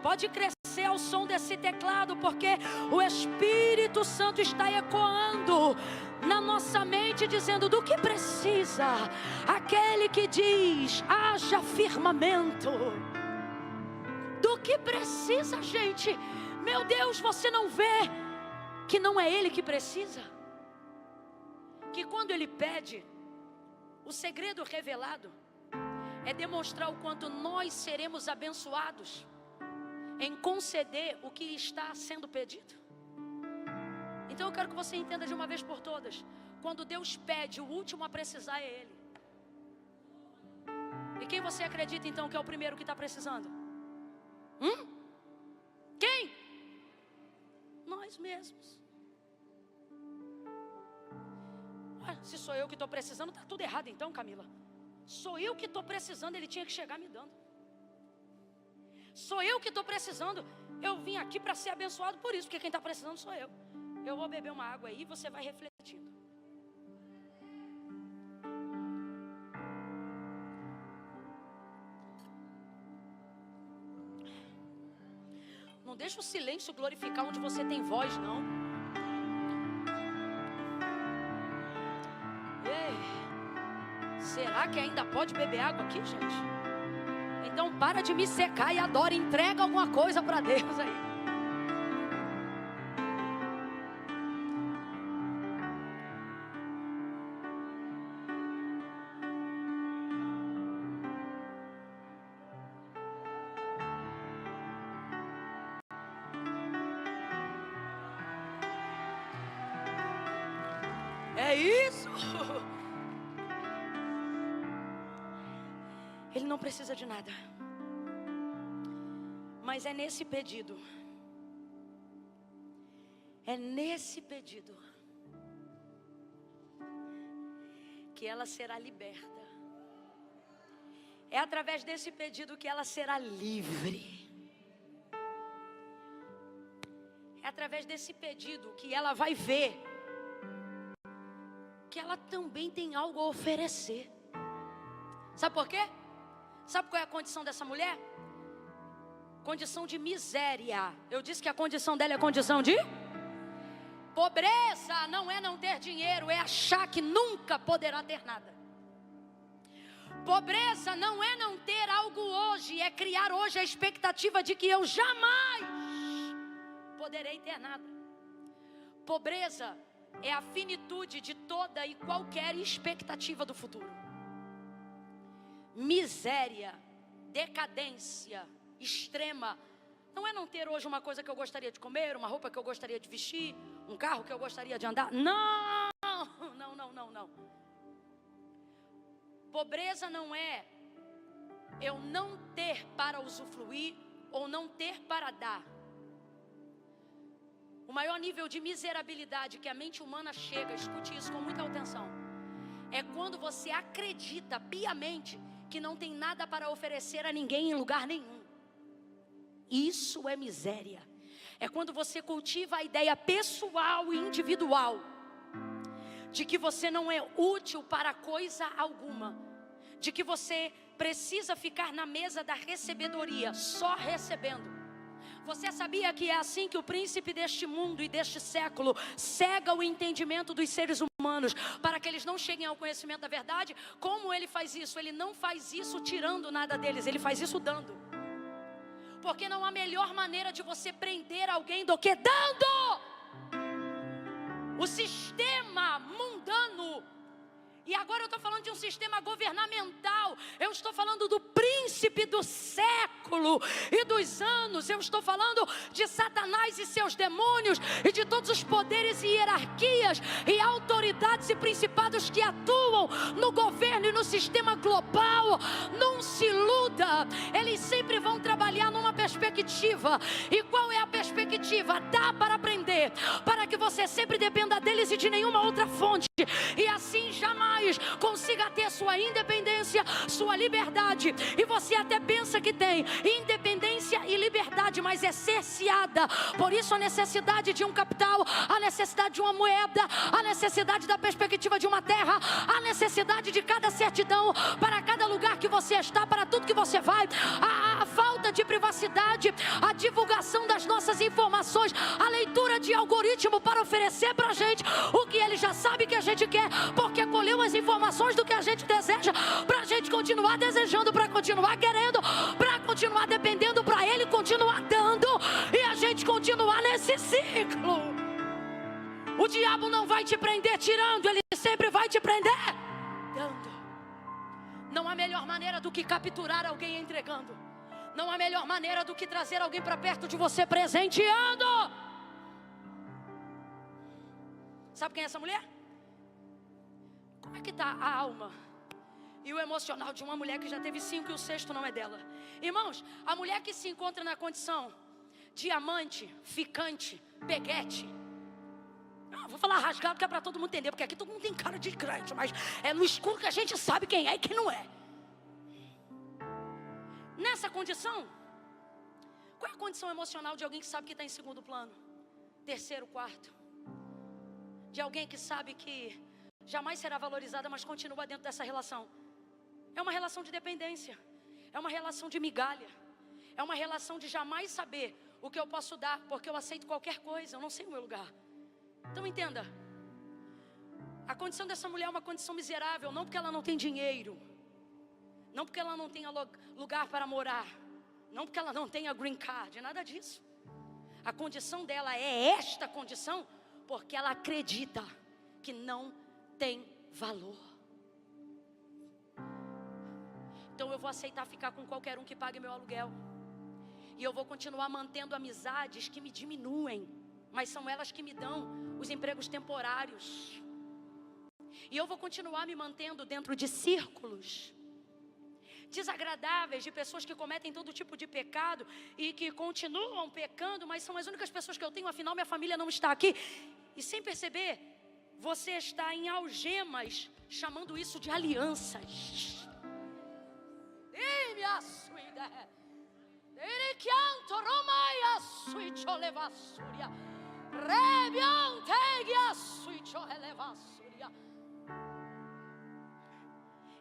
Pode crescer ao som desse teclado, porque o Espírito Santo está ecoando na nossa mente, dizendo: do que precisa aquele que diz: haja firmamento. Do que precisa, gente? Meu Deus, você não vê que não é ele que precisa? Que quando ele pede, o segredo revelado é demonstrar o quanto nós seremos abençoados em conceder o que está sendo pedido. Então eu quero que você entenda de uma vez por todas: quando Deus pede, o último a precisar é Ele. E quem você acredita então que é o primeiro que está precisando? Quem? Nós mesmos. Se sou eu que estou precisando, está tudo errado então, Camila. Sou eu que estou precisando, ele tinha que chegar me dando. Sou eu que estou precisando, eu vim aqui para ser abençoado por isso, porque quem está precisando sou eu. Eu vou beber uma água aí e você vai refletindo. Não deixa o silêncio glorificar onde você tem voz, não. Ei, será que ainda pode beber água aqui, gente? Então para de me secar e adora, entrega alguma coisa para Deus aí. É isso. Ele não precisa de nada. Mas é nesse pedido. É nesse pedido que ela será liberta. É através desse pedido que ela será livre. É através desse pedido que ela vai ver que ela também tem algo a oferecer. Sabe por quê? Sabe qual é a condição dessa mulher? Condição de miséria. Eu disse que a condição dela é condição de pobreza. Não é não ter dinheiro, é achar que nunca poderá ter nada. Pobreza não é não ter algo hoje, é criar hoje a expectativa de que eu jamais poderei ter nada. Pobreza é a finitude de toda e qualquer expectativa do futuro. Miséria, decadência extrema, não é não ter hoje uma coisa que eu gostaria de comer, uma roupa que eu gostaria de vestir, um carro que eu gostaria de andar. Não. Pobreza não é eu não ter para usufruir ou não ter para dar. O maior nível de miserabilidade que a mente humana chega, escute isso com muita atenção, é quando você acredita piamente que não tem nada para oferecer a ninguém em lugar nenhum. Isso é miséria. É quando você cultiva a ideia pessoal e individual de que você não é útil para coisa alguma, de que você precisa ficar na mesa da recebedoria, só recebendo. Você sabia que é assim que o príncipe deste mundo e deste século cega o entendimento dos seres humanos para que eles não cheguem ao conhecimento da verdade? Como ele faz isso? Ele não faz isso tirando nada deles, ele faz isso dando. Porque não há melhor maneira de você prender alguém do que dando. O sistema mundano, e agora eu estou falando de um sistema governamental, eu estou falando do príncipe do século e dos anos, eu estou falando de Satanás e seus demônios, e de todos os poderes e hierarquias, e autoridades e principados que atuam no governo e no sistema global. Não se iluda, eles sempre vão trabalhar numa perspectiva. E qual é a perspectiva? Dá para aprender, para que você sempre dependa deles e de nenhuma outra fonte, e assim jamais consiga ter sua independência, sua liberdade. E você até pensa que tem independência e liberdade, mas é cerceada. Por isso a necessidade de um capital, a necessidade de uma moeda, a necessidade da perspectiva de uma terra, a necessidade de cada certidão para cada lugar que você está, para tudo que você vai, a falta de privacidade, a divulgação das nossas informações, a leitura de algoritmo para oferecer para a gente o que ele já sabe que a gente quer, porque colheu as informações do que a gente deseja, para a gente continuar desejando, para continuar querendo, para continuar dependendo, para ele continuar dando, e a gente continuar nesse ciclo. O diabo não vai te prender tirando, ele sempre vai te prender dando. Não há melhor maneira do que capturar alguém entregando. Não há melhor maneira do que trazer alguém para perto de você presenteando. Sabe quem é essa mulher? Como é que está a alma e o emocional de uma mulher que já teve 5 e o 6º não é dela? Irmãos, a mulher que se encontra na condição diamante, ficante, peguete, vou falar rasgado que é para todo mundo entender, porque aqui todo mundo tem cara de crente, mas é no escuro que a gente sabe quem é e quem não é. Nessa condição, qual é a condição emocional de alguém que sabe que está em segundo plano, terceiro, quarto? De alguém que sabe que jamais será valorizada, mas continua dentro dessa relação. É uma relação de dependência, é uma relação de migalha, é uma relação de jamais saber o que eu posso dar, porque eu aceito qualquer coisa, eu não sei o meu lugar. Então entenda, a condição dessa mulher é uma condição miserável, não porque ela não tem dinheiro, não porque ela não tenha lugar para morar, não porque ela não tenha green card, nada disso. A condição dela é esta condição, porque ela acredita que não tem valor. Então eu vou aceitar ficar com qualquer um que pague meu aluguel, e eu vou continuar mantendo amizades que me diminuem, mas são elas que me dão os empregos temporários. E eu vou continuar me mantendo dentro de círculos desagradáveis, de pessoas que cometem todo tipo de pecado e que continuam pecando, mas são as únicas pessoas que eu tenho, afinal minha família não está aqui. E sem perceber, você está em algemas, chamando isso de alianças.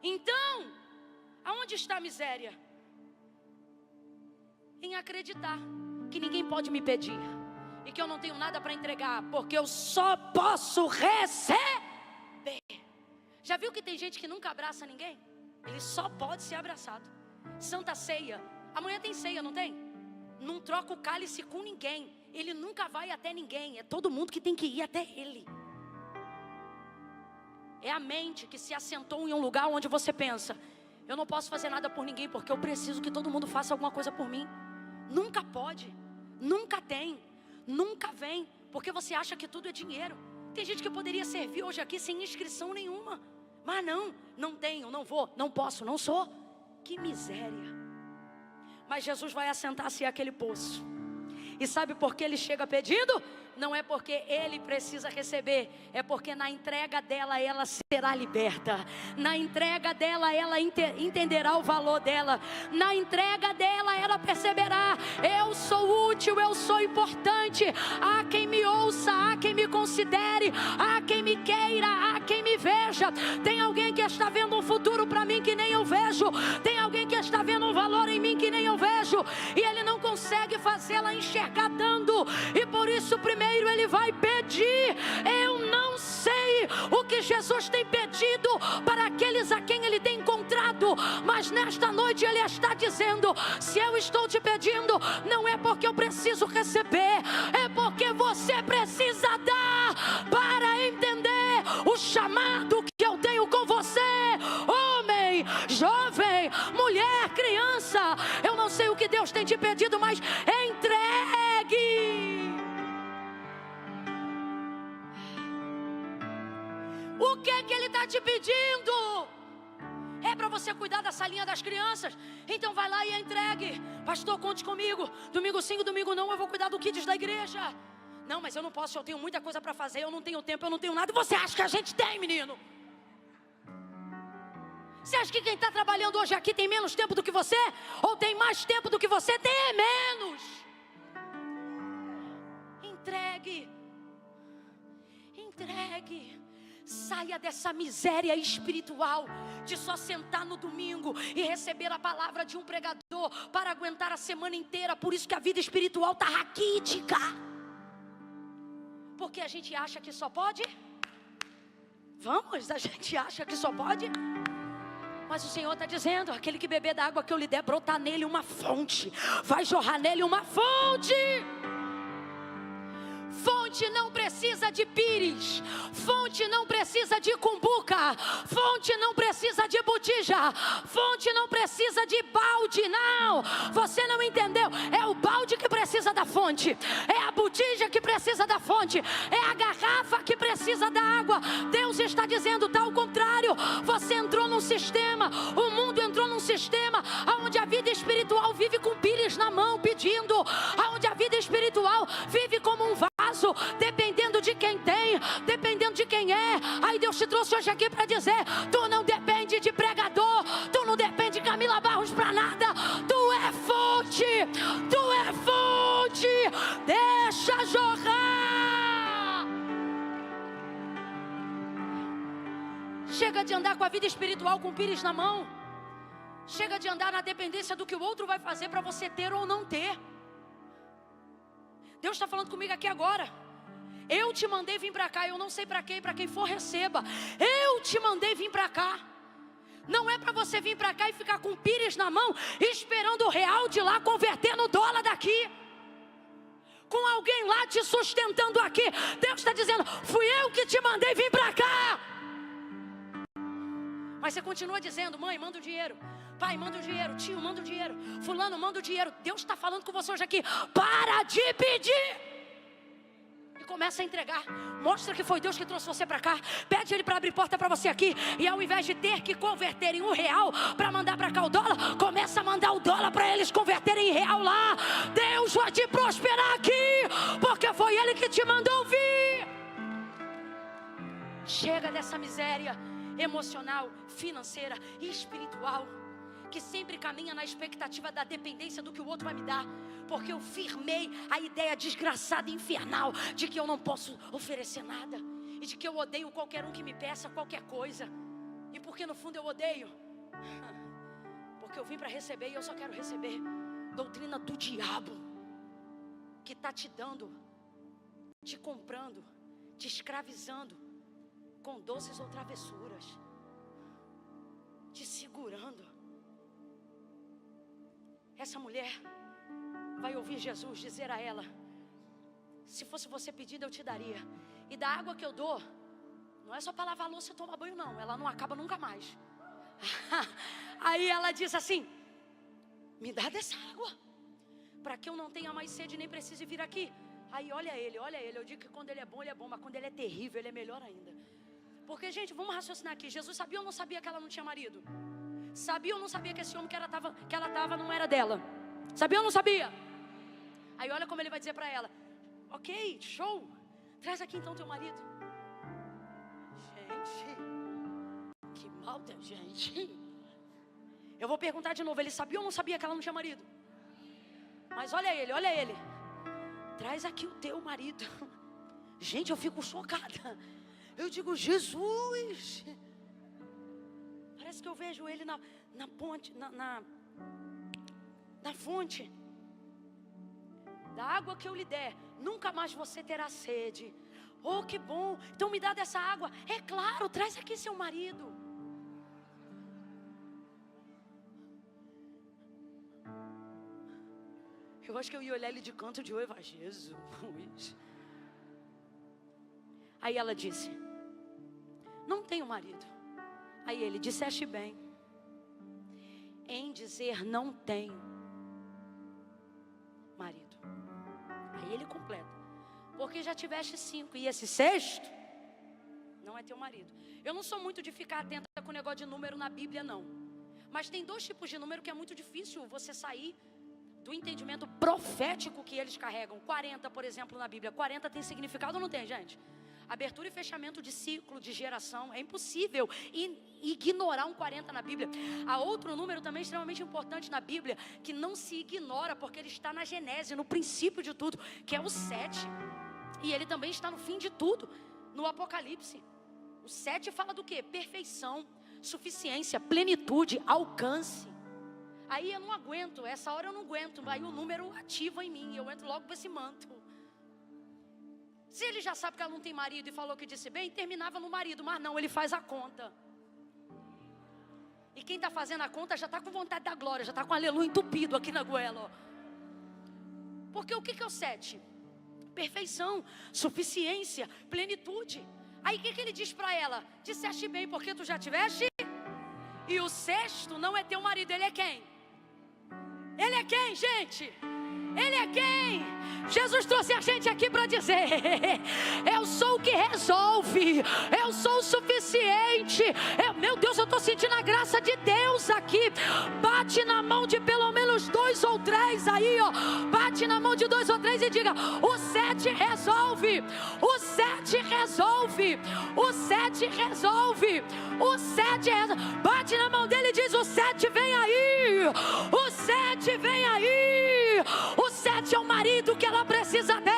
Então, aonde está a miséria? Em acreditar que ninguém pode me pedir e que eu não tenho nada para entregar, porque eu só posso receber. Já viu que tem gente que nunca abraça ninguém? Ele só pode ser abraçado. Santa Ceia, amanhã tem ceia, não tem? Não troca o cálice com ninguém, ele nunca vai até ninguém, é todo mundo que tem que ir até ele. É a mente que se assentou em um lugar onde você pensa: eu não posso fazer nada por ninguém, porque eu preciso que todo mundo faça alguma coisa por mim. Nunca pode, nunca tem, nunca vem, porque você acha que tudo é dinheiro. Tem gente que poderia servir hoje aqui sem inscrição nenhuma, mas não tenho, não vou, não posso, não sou. Que miséria. Mas Jesus vai assentar-se àquele poço. E sabe por que ele chega pedindo? Não é porque ele precisa receber, é porque na entrega dela ela será liberta. Na entrega dela ela entenderá o valor dela. Na entrega dela ela perceberá: eu sou útil, eu sou importante. Há quem me ouça, há quem me considere, há quem me queira, há quem me veja. Tem alguém que está vendo um futuro para mim que nem eu vejo. Tem alguém que está vendo um valor em mim que nem eu vejo. E ele não consegue fazê-la enxergar dando. E por isso primeiro ele vai pedir. Eu não sei o que Jesus tem pedido para aqueles a quem ele tem encontrado, Mas nesta noite Ele está dizendo: se eu estou te pedindo, não é porque eu preciso receber, é porque você precisa dar para entender o chamado que eu tenho com você. Homem, jovem, mulher, criança, eu não sei o que Deus tem te pedido, mas entregue. O que Ele está te pedindo? É para você cuidar da salinha das crianças? Então vai lá e entregue. Pastor, conte comigo. Domingo sim, domingo não, eu vou cuidar do kids da igreja. Não, mas eu não posso, eu tenho muita coisa para fazer, eu não tenho tempo, eu não tenho nada. Você acha que a gente tem, menino? Você acha que quem está trabalhando hoje aqui tem menos tempo do que você? Ou tem mais tempo do que você? Tem menos. Entregue. Entregue. Saia dessa miséria espiritual de só sentar no domingo e receber a palavra de um pregador para aguentar a semana inteira. Por isso que a vida espiritual está raquítica. Porque a gente acha que só pode? Vamos, a gente acha que só pode? Mas o Senhor está dizendo: aquele que beber da água que eu lhe der, brotar nele uma fonte, vai jorrar nele uma fonte. Fonte não precisa de pires, fonte não precisa de cumbuca, fonte não precisa de botija, fonte não precisa de balde, não. Você não entendeu, é o balde que precisa da fonte, é a botija que precisa da fonte, é a garrafa que precisa da água. Deus está dizendo, está ao contrário. Você entrou num sistema, o mundo entrou num sistema onde a vida espiritual vive com pires na mão pedindo, onde a vida espiritual vive como um vaso, dependendo de quem tem, dependendo de quem é. Aí Deus te trouxe hoje aqui para dizer: tu não depende de pregador, tu não depende de Camila Barros para nada, tu é fonte, tu é fonte, deixa jorrar. Chega de andar com a vida espiritual com pires na mão, chega de andar na dependência do que o outro vai fazer para você ter ou não ter. Deus está falando comigo aqui agora. Eu te mandei vir para cá, eu não sei para quem, para quem for receba. Eu te mandei vir para cá. Não é para você vir para cá e ficar com pires na mão, esperando o real de lá converter no dólar daqui, com alguém lá te sustentando aqui. Deus está dizendo: fui eu que te mandei vir para cá. Mas você continua dizendo: mãe, manda o dinheiro, pai, manda o dinheiro, tio, manda o dinheiro, fulano, manda o dinheiro. Deus está falando com você hoje aqui: para de pedir e começa a entregar. Mostra que foi Deus que trouxe você para cá. Pede Ele para abrir porta para você aqui. E ao invés de ter que converter em R$1 para mandar para cá o dólar, começa a mandar o dólar para eles converterem em real lá. Deus vai te prosperar aqui, porque foi Ele que te mandou vir. Chega dessa miséria emocional, financeira e espiritual, que sempre caminha na expectativa da dependência do que o outro vai me dar, porque eu firmei a ideia desgraçada e infernal de que eu não posso oferecer nada, e de que eu odeio qualquer um que me peça qualquer coisa. E porque no fundo eu odeio? Porque eu vim para receber e eu só quero receber. Doutrina do diabo, que está te dando, te comprando, te escravizando com doces ou travessuras, te segurando. Essa mulher vai ouvir Jesus dizer a ela: se fosse você pedindo, eu te daria. E da água que eu dou, não é só para lavar a louça e tomar banho, não. Ela não acaba nunca mais. Aí ela diz assim: me dá dessa água, para que eu não tenha mais sede nem precise vir aqui. Aí olha ele. Eu digo que quando ele é bom, mas quando ele é terrível, ele é melhor ainda. Porque, gente, vamos raciocinar aqui. Jesus sabia ou não sabia que ela não tinha marido? Sabia ou não sabia que esse homem que ela estava não era dela? Sabia ou não sabia? Aí olha como ele vai dizer para ela: ok, show, traz aqui então teu marido. Gente, que mal da gente. Eu vou perguntar de novo: ele sabia ou não sabia que ela não tinha marido? Mas olha ele, traz aqui o teu marido. Gente, eu fico chocada. Eu digo: Jesus, parece que eu vejo ele na ponte, na fonte. Da água que eu lhe der, nunca mais você terá sede. Oh, que bom, então me dá dessa água. É claro, traz aqui seu marido. Eu acho que eu ia olhar ele de canto de olho e falar: Jesus. Aí ela disse: não tenho marido. Aí ele: disseste bem em dizer não tenho marido. Aí ele completa: porque já tiveste 5 e esse 6º não é teu marido. Eu não sou muito de ficar atenta com o negócio de número na Bíblia, não. Mas tem 2 tipos de número que é muito difícil você sair do entendimento profético que eles carregam. 40, por exemplo, na Bíblia. 40 tem significado ou não tem, gente? Abertura e fechamento de ciclo, de geração. É impossível ignorar um 40 na Bíblia. Há outro número também extremamente importante na Bíblia, que não se ignora, porque ele está na Genese, no princípio de tudo, que é o 7. E ele também está no fim de tudo, no Apocalipse. O 7 fala do quê? Perfeição, suficiência, plenitude, alcance. Aí eu não aguento, essa hora eu não aguento. Aí o número ativa em mim, eu entro logo para esse manto. Se ele já sabe que ela não tem marido e falou que disse bem, terminava no marido, mas não, ele faz a conta. E quem está fazendo a conta já está com vontade da glória, já está com aleluia entupido aqui na goela, ó. Porque o que é o 7? Perfeição, suficiência, plenitude. Aí o que ele diz para ela? Disseste bem, porque tu já tiveste. E o 6º não é teu marido, ele é quem? Ele é quem, gente? Ele é quem? Jesus trouxe a gente aqui para dizer: eu sou o que resolve, eu sou o suficiente. Meu Deus, eu estou sentindo a graça de Deus aqui. Bate na mão de pelo menos 2 ou 3 aí, ó. Bate na mão de 2 ou 3 e diga: o 7 resolve, o 7 resolve, o 7 resolve, o 7 resolve. Bate na mão dele e diz: o 7 vem aí, o 7 vem aí. O 7 é o marido que ela precisa ter,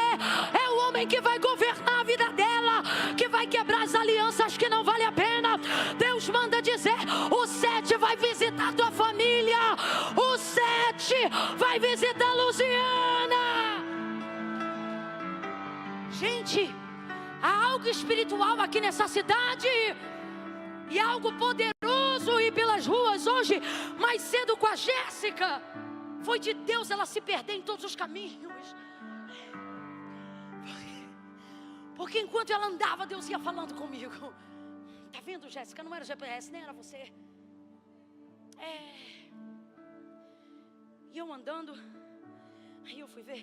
é o homem que vai governar a vida dela, que vai quebrar as alianças que não vale a pena. Deus manda dizer: o 7 vai visitar tua família, o 7 vai visitar a Luciana. Gente, há algo espiritual aqui nessa cidade, e algo poderoso. E pelas ruas hoje, mais cedo com a Jéssica, foi de Deus ela se perder em todos os caminhos. Porque enquanto ela andava, Deus ia falando comigo. Tá vendo, Jéssica? Não era o GPS, nem era você. E eu andando, aí eu fui ver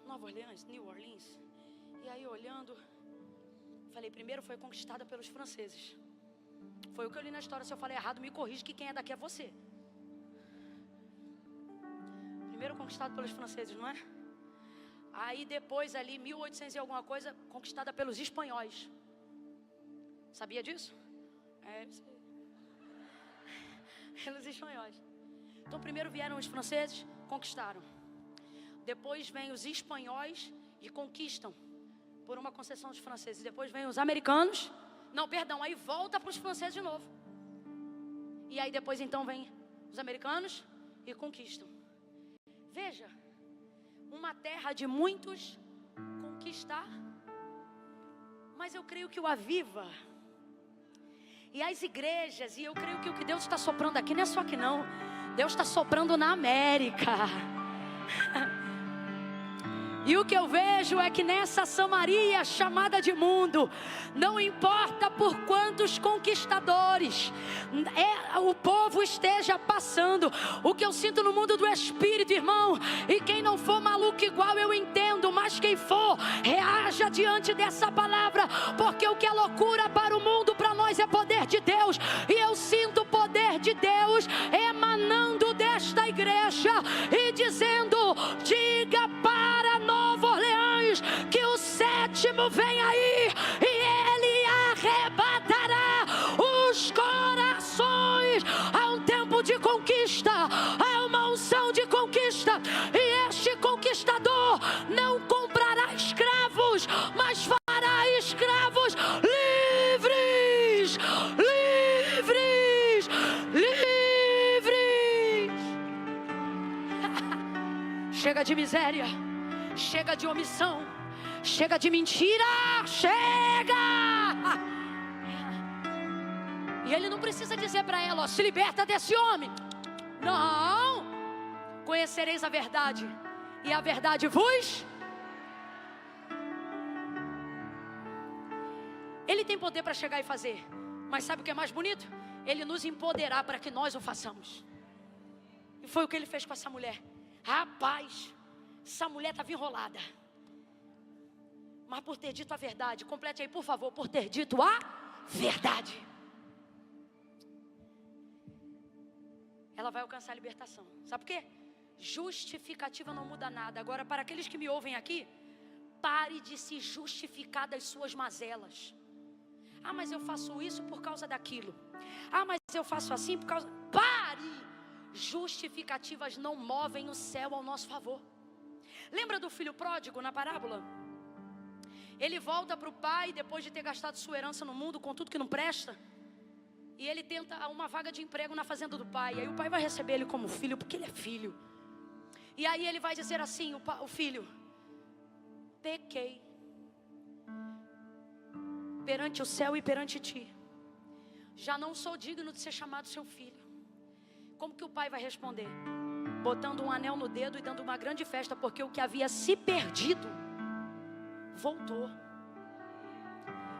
Nova Orleans, New Orleans. E aí olhando, falei: primeiro foi conquistada pelos franceses. Foi o que eu li na história. Se eu falei errado, me corrige, que quem é daqui é você. Primeiro conquistado pelos franceses, não é? Aí depois ali, 1800 e alguma coisa, conquistada pelos espanhóis. Sabia disso? Pelos espanhóis. Então primeiro vieram os franceses, conquistaram. Depois vêm os espanhóis e conquistam por uma concessão dos franceses. Depois vêm os americanos. Não, perdão, aí volta para os franceses de novo. E aí depois então vem os americanos e conquistam. Veja, uma terra de muitos conquistar. Mas eu creio que o Aviva e as igrejas, e eu creio que o que Deus está soprando aqui não é só aqui não, Deus está soprando na América. E o que eu vejo é que nessa Samaria chamada de mundo, não importa por quantos conquistadores o povo esteja passando, o que eu sinto no mundo do Espírito, irmão, e quem não for maluco igual eu entendo, mas quem for, reaja diante dessa palavra, porque o que é loucura para o mundo, para nós é poder de Deus. E eu sinto o poder de Deus emanando desta igreja e dizendo: diga para Nova Orleans que o 7º vem aí e ele arrebatará os corações. Há um tempo de conquista, há uma unção de conquista, e este conquistador não comprará escravos, mas fará escravos livres, livres, livres. Chega de miséria, chega de omissão, chega de mentira, chega. E ele não precisa dizer para ela: ó, se liberta desse homem. Não. Conhecereis a verdade e a verdade vos. Ele tem poder para chegar e fazer, mas sabe o que é mais bonito? Ele nos empoderar para que nós o façamos. E foi o que ele fez com essa mulher. Rapaz, essa mulher estava enrolada, mas por ter dito a verdade, complete aí por favor, por ter dito a verdade, ela vai alcançar a libertação. Sabe por quê? Justificativa não muda nada. Agora, para aqueles que me ouvem aqui, pare de se justificar das suas mazelas. Ah, mas eu faço isso por causa daquilo. Ah, mas eu faço assim por causa... Pare! Justificativas não movem o céu ao nosso favor. Lembra do filho pródigo na parábola? Ele volta para o pai depois de ter gastado sua herança no mundo com tudo que não presta. E ele tenta uma vaga de emprego na fazenda do pai. E aí o pai vai receber ele como filho, porque ele é filho. E aí ele vai dizer assim, o filho: pequei perante o céu e perante ti, já não sou digno de ser chamado seu filho. Como que o pai vai responder? Botando um anel no dedo e dando uma grande festa, porque o que havia se perdido voltou.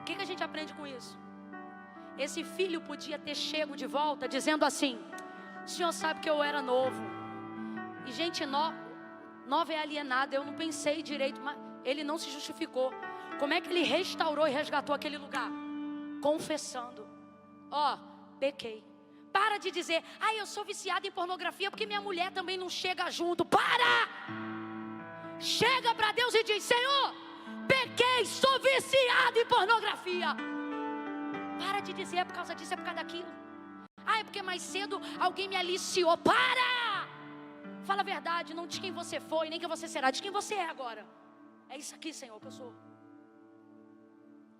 O que a gente aprende com isso? Esse filho podia ter chego de volta dizendo assim: o senhor sabe que eu era novo, e gente nova é alienada, eu não pensei direito. Mas ele não se justificou. Como é que ele restaurou e resgatou aquele lugar? Confessando: ó, pequei. Para de dizer: ah, eu sou viciado em pornografia porque minha mulher também não chega junto. Para! Chega para Deus e diz: Senhor, pequei, sou viciado em pornografia. Para de dizer é por causa disso, é por causa daquilo. Ah, é porque mais cedo alguém me aliciou. Para! Fala a verdade, não diz quem você foi, nem quem você será, diz quem você é agora. É isso aqui, Senhor, que eu sou.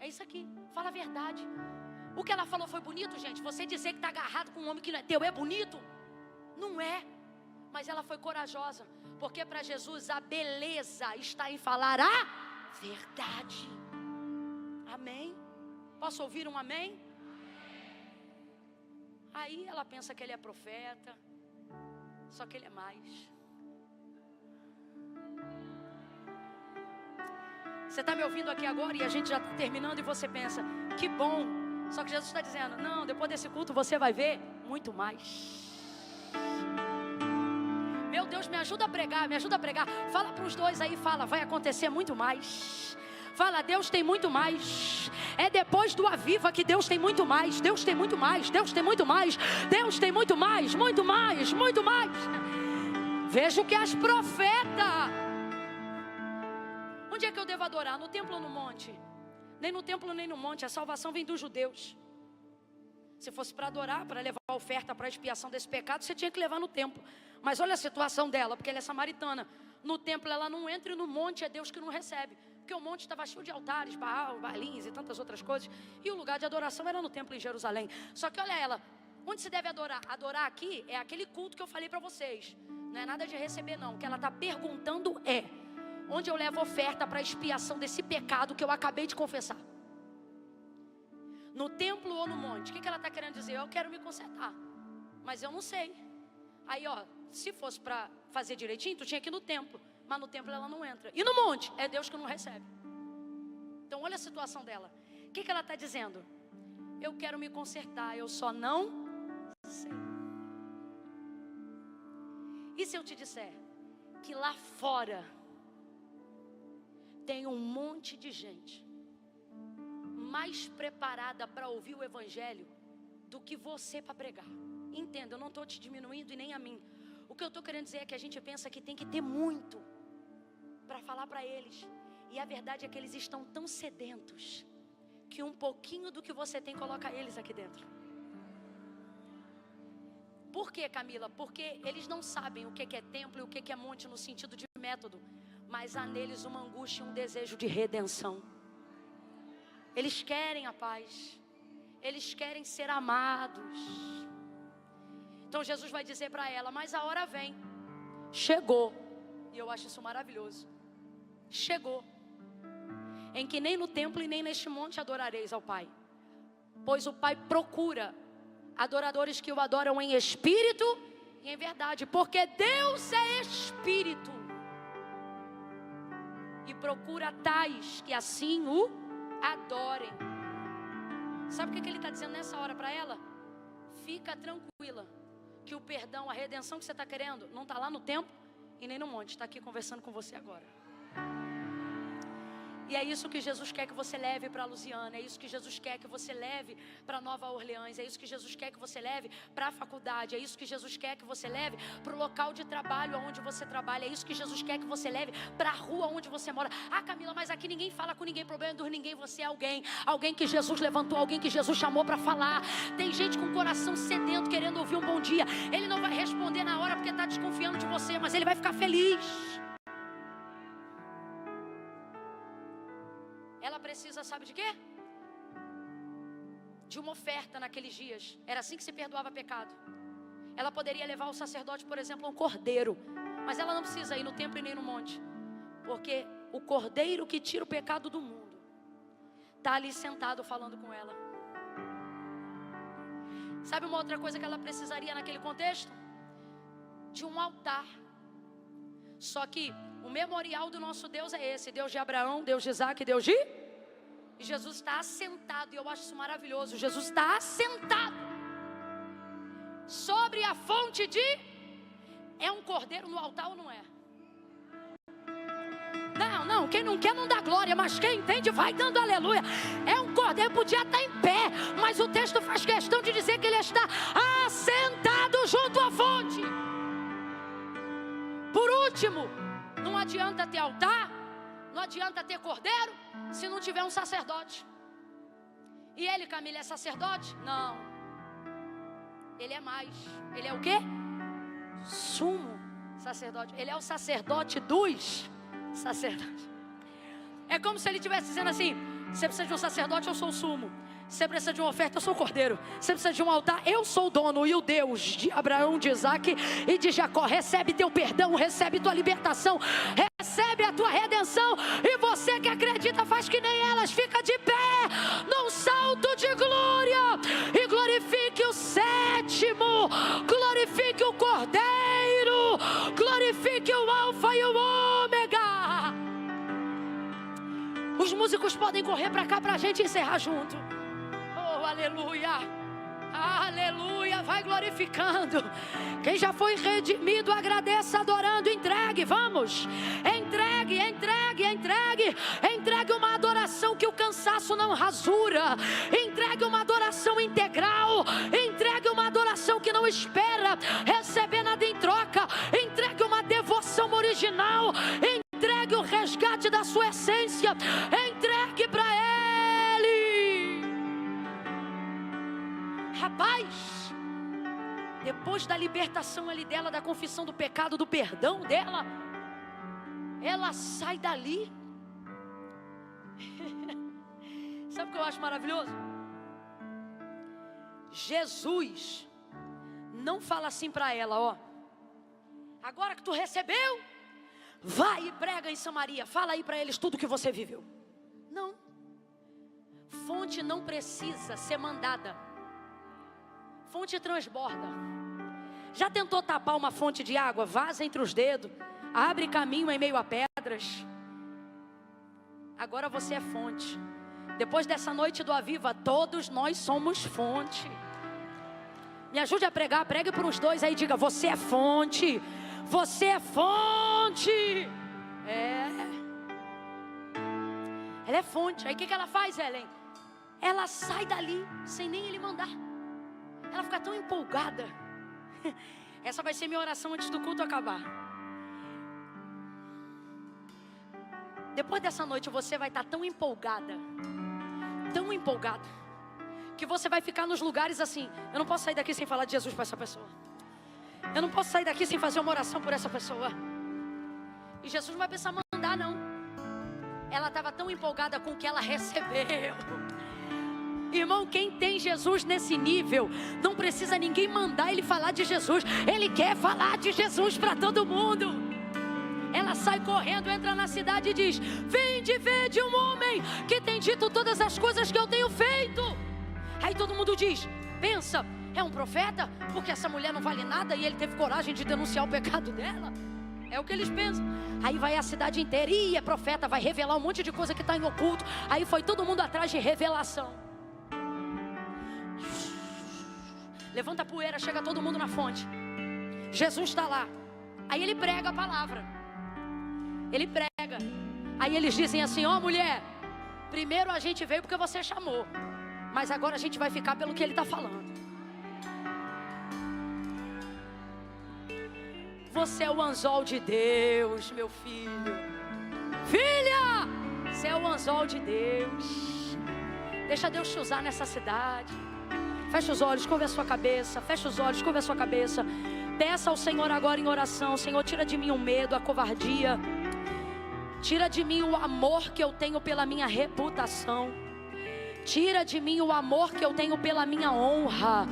É isso aqui, fala a verdade. O que ela falou foi bonito, gente. Você dizer que está agarrado com um homem que não é teu é bonito? Não é. Mas ela foi corajosa, porque para Jesus a beleza está em falar a verdade. Amém? Posso ouvir um amém? Aí ela pensa que ele é profeta, só que ele é mais. Você está me ouvindo aqui agora e a gente já está terminando e você pensa: que bom. Só que Jesus está dizendo: não, depois desse culto você vai ver muito mais. Meu Deus, me ajuda a pregar, me ajuda a pregar. Fala para os dois aí, fala, vai acontecer muito mais. Fala, Deus tem muito mais. É depois do Aviva que Deus tem muito mais. Deus tem muito mais, Deus tem muito mais. Deus tem muito mais, muito mais, muito mais. Veja o que as profetas. Onde é que eu devo adorar? No templo ou no monte? Nem no templo nem no monte. A salvação vem dos judeus. Se fosse para adorar, para levar a oferta para a expiação desse pecado, você tinha que levar no templo. Mas olha a situação dela, porque ela é samaritana. No templo ela não entra e no monte é Deus que não recebe. Porque o monte estava cheio de altares, Baal, Baalins e tantas outras coisas. E o lugar de adoração era no templo em Jerusalém. Só que olha ela, onde se deve adorar? Adorar aqui é aquele culto que eu falei para vocês. Não é nada de receber não. O que ela está perguntando é: onde eu levo oferta para a expiação desse pecado que eu acabei de confessar? No templo ou no monte? O que ela está querendo dizer? Eu quero me consertar, mas eu não sei. Aí ó, se fosse para fazer direitinho, tu tinha que ir no templo. Mas no templo ela não entra. E no monte? É Deus que não recebe. Então olha a situação dela. O que ela está dizendo? Eu quero me consertar, eu só não sei. E se eu te disser que lá fora tem um monte de gente mais preparada para ouvir o evangelho do que você para pregar? Entenda, eu não estou te diminuindo e nem a mim. O que eu estou querendo dizer é que a gente pensa que tem que ter muito para falar para eles. E a verdade é que eles estão tão sedentos que um pouquinho do que você tem coloca eles aqui dentro. Por quê, Camila? Porque eles não sabem o que é templo e o que é monte no sentido de método. Mas há neles uma angústia e um desejo de redenção. Eles querem a paz. Eles querem ser amados. Então Jesus vai dizer para ela: mas a hora vem, chegou, e eu acho isso maravilhoso. Chegou, em que nem no templo e nem neste monte adorareis ao Pai, pois o Pai procura adoradores que o adoram em espírito e em verdade, porque Deus é espírito. e procura tais que assim o adorem. Sabe o que ele está dizendo nessa hora para ela? Fica tranquila, que o perdão, a redenção que você está querendo, não está lá no templo e nem no monte, está aqui conversando com você agora. E é isso que Jesus quer que você leve para Lusiana, é isso que Jesus quer que você leve para Nova Orleans, é isso que Jesus quer que você leve para a faculdade, é isso que Jesus quer que você leve para o local de trabalho onde você trabalha, é isso que Jesus quer que você leve para a rua onde você mora. Ah, Camila, mas aqui ninguém fala com ninguém, problema de ninguém, você é alguém que Jesus levantou, alguém que Jesus chamou para falar. Tem gente com o coração sedento, querendo ouvir um bom dia. Ele não vai responder na hora porque está desconfiando de você, mas ele vai ficar feliz. Ela precisa, sabe de quê? De uma oferta naqueles dias. Era assim que se perdoava pecado. Ela poderia levar ao sacerdote, por exemplo, um cordeiro. Mas ela não precisa ir no templo e nem no monte. Porque o cordeiro que tira o pecado do mundo está ali sentado falando com ela. Sabe uma outra coisa que ela precisaria naquele contexto? De um altar. Só que o memorial do nosso Deus é esse: Deus de Abraão, Deus de Isaac, Deus de... E Jesus está assentado, e eu acho isso maravilhoso. Jesus está assentado sobre a fonte de... É um cordeiro no altar ou não é? Não, quem não quer não dá glória, mas quem entende vai dando aleluia. É um cordeiro, podia estar em pé, mas o texto faz questão de dizer que ele está assentado junto à fonte. Por último, não adianta ter altar, não adianta ter cordeiro, se não tiver um sacerdote. E ele, Camila, é sacerdote? Não. Ele é mais. Ele é o quê? Sumo sacerdote. Ele é o sacerdote dos sacerdotes. É como se ele estivesse dizendo assim: você precisa de um sacerdote, eu sou o sumo. Você precisa de uma oferta, eu sou o cordeiro. Você precisa de um altar, eu sou o dono. E o Deus de Abraão, de Isaac e de Jacó recebe teu perdão, recebe tua libertação, recebe a tua redenção. E você que acredita faz que nem elas, fica de pé num salto de glória e glorifique o sétimo, glorifique o cordeiro, glorifique o alfa e o ômega. Os músicos podem correr para cá para a gente encerrar junto. Oh, aleluia, aleluia, vai glorificando. Quem já foi redimido, agradeça adorando, entregue, vamos. Entregue uma adoração que o cansaço não rasura. Entregue uma adoração integral. Entregue uma adoração que não espera receber nada em troca. Entregue uma devoção original. Entregue o resgate da sua essência. Entregue para Ele. Rapaz, depois da libertação ali dela, da confissão do pecado, do perdão dela, ela sai dali. Sabe o que eu acho maravilhoso? Jesus não fala assim para ela: ó, agora que tu recebeu, vai e prega em Samaria, fala aí para eles tudo que você viveu. Não. Fonte não precisa ser mandada. Fonte transborda. Já tentou tapar uma fonte de água? Vaza entre os dedos, abre caminho em meio a pedras. Agora você é fonte. Depois dessa noite do Aviva, todos nós somos fonte. Me ajude a pregar, pregue para os dois aí, diga: você é fonte. Você é fonte. Ela é fonte. Aí o que ela faz, Helen? Ela sai dali sem nem ele mandar. Ela fica tão empolgada. Essa vai ser minha oração antes do culto acabar. Depois dessa noite você vai estar tão empolgada, que você vai ficar nos lugares assim: eu não posso sair daqui sem falar de Jesus para essa pessoa. Eu não posso sair daqui sem fazer uma oração por essa pessoa. E Jesus não vai precisar mandar, não. Ela estava tão empolgada com o que ela recebeu. Irmão, quem tem Jesus nesse nível, não precisa ninguém mandar ele falar de Jesus. Ele quer falar de Jesus para todo mundo. Ela sai correndo, entra na cidade e diz: vinde ver de um homem que tem dito todas as coisas que eu tenho feito. Aí todo mundo diz: pensa, é um profeta? Porque essa mulher não vale nada e ele teve coragem de denunciar o pecado dela. É o que eles pensam. Aí vai a cidade inteira, e é profeta, vai revelar um monte de coisa que está em oculto. Aí foi todo mundo atrás de revelação. Levanta a poeira, chega todo mundo na fonte. Jesus está lá. Aí ele prega a palavra. Ele prega. Aí eles dizem assim: ó mulher, primeiro a gente veio porque você chamou, mas agora a gente vai ficar pelo que ele está falando. Você é o anzol de Deus, meu filho. Filha, você é o anzol de Deus. Deixa Deus te usar nessa cidade. Fecha os olhos, curva a sua cabeça. Fecha os olhos, curva a sua cabeça. Peça ao Senhor agora em oração: Senhor, tira de mim o medo, a covardia. Tira de mim o amor que eu tenho pela minha reputação. Tira de mim o amor que eu tenho pela minha honra.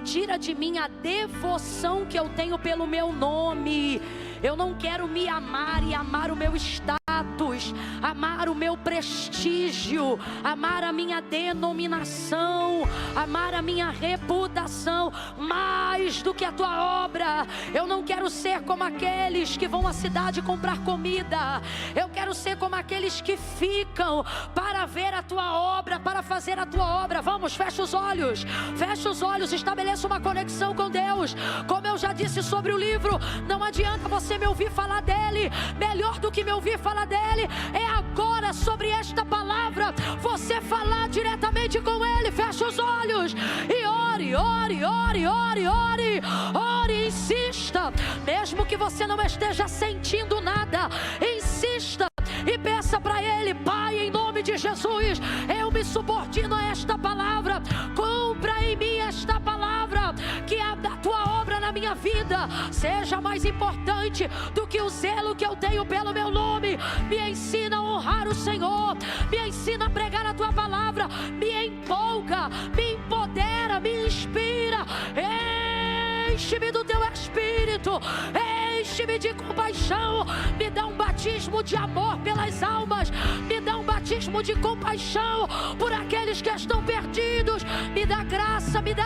Tira de mim a devoção que eu tenho pelo meu nome. Eu não quero me amar e amar o meu status, amar o meu prestígio, amar a minha denominação, amar a minha reputação mais do que a tua obra. Eu não quero ser como aqueles que vão à cidade comprar comida. Eu quero ser como aqueles que ficam para ver a tua obra, para fazer a tua obra. Vamos, fecha os olhos, estabeleça uma conexão com Deus. Como eu já disse sobre o livro, não adianta você me ouvir falar dele. Melhor do que me ouvir falar dele é agora, sobre esta palavra, você falar diretamente com ele. Fecha os olhos e ore, insista. Mesmo que você não esteja sentindo nada, insista e peça para ele: Pai, em nome de Jesus, eu me subordino a esta palavra. Cumpra em mim esta palavra, que a tua obra na minha vida seja mais importante do que o zelo que eu tenho pelo meu nome. Me ensina a honrar o Senhor, me ensina a pregar a tua palavra, me empolga, me empodera, me inspira. Enche-me do teu Espírito, enche-me de compaixão, me dá um batismo de amor pelas almas, me dá um batismo de compaixão por aqueles que estão perdidos, me dá graça, me dá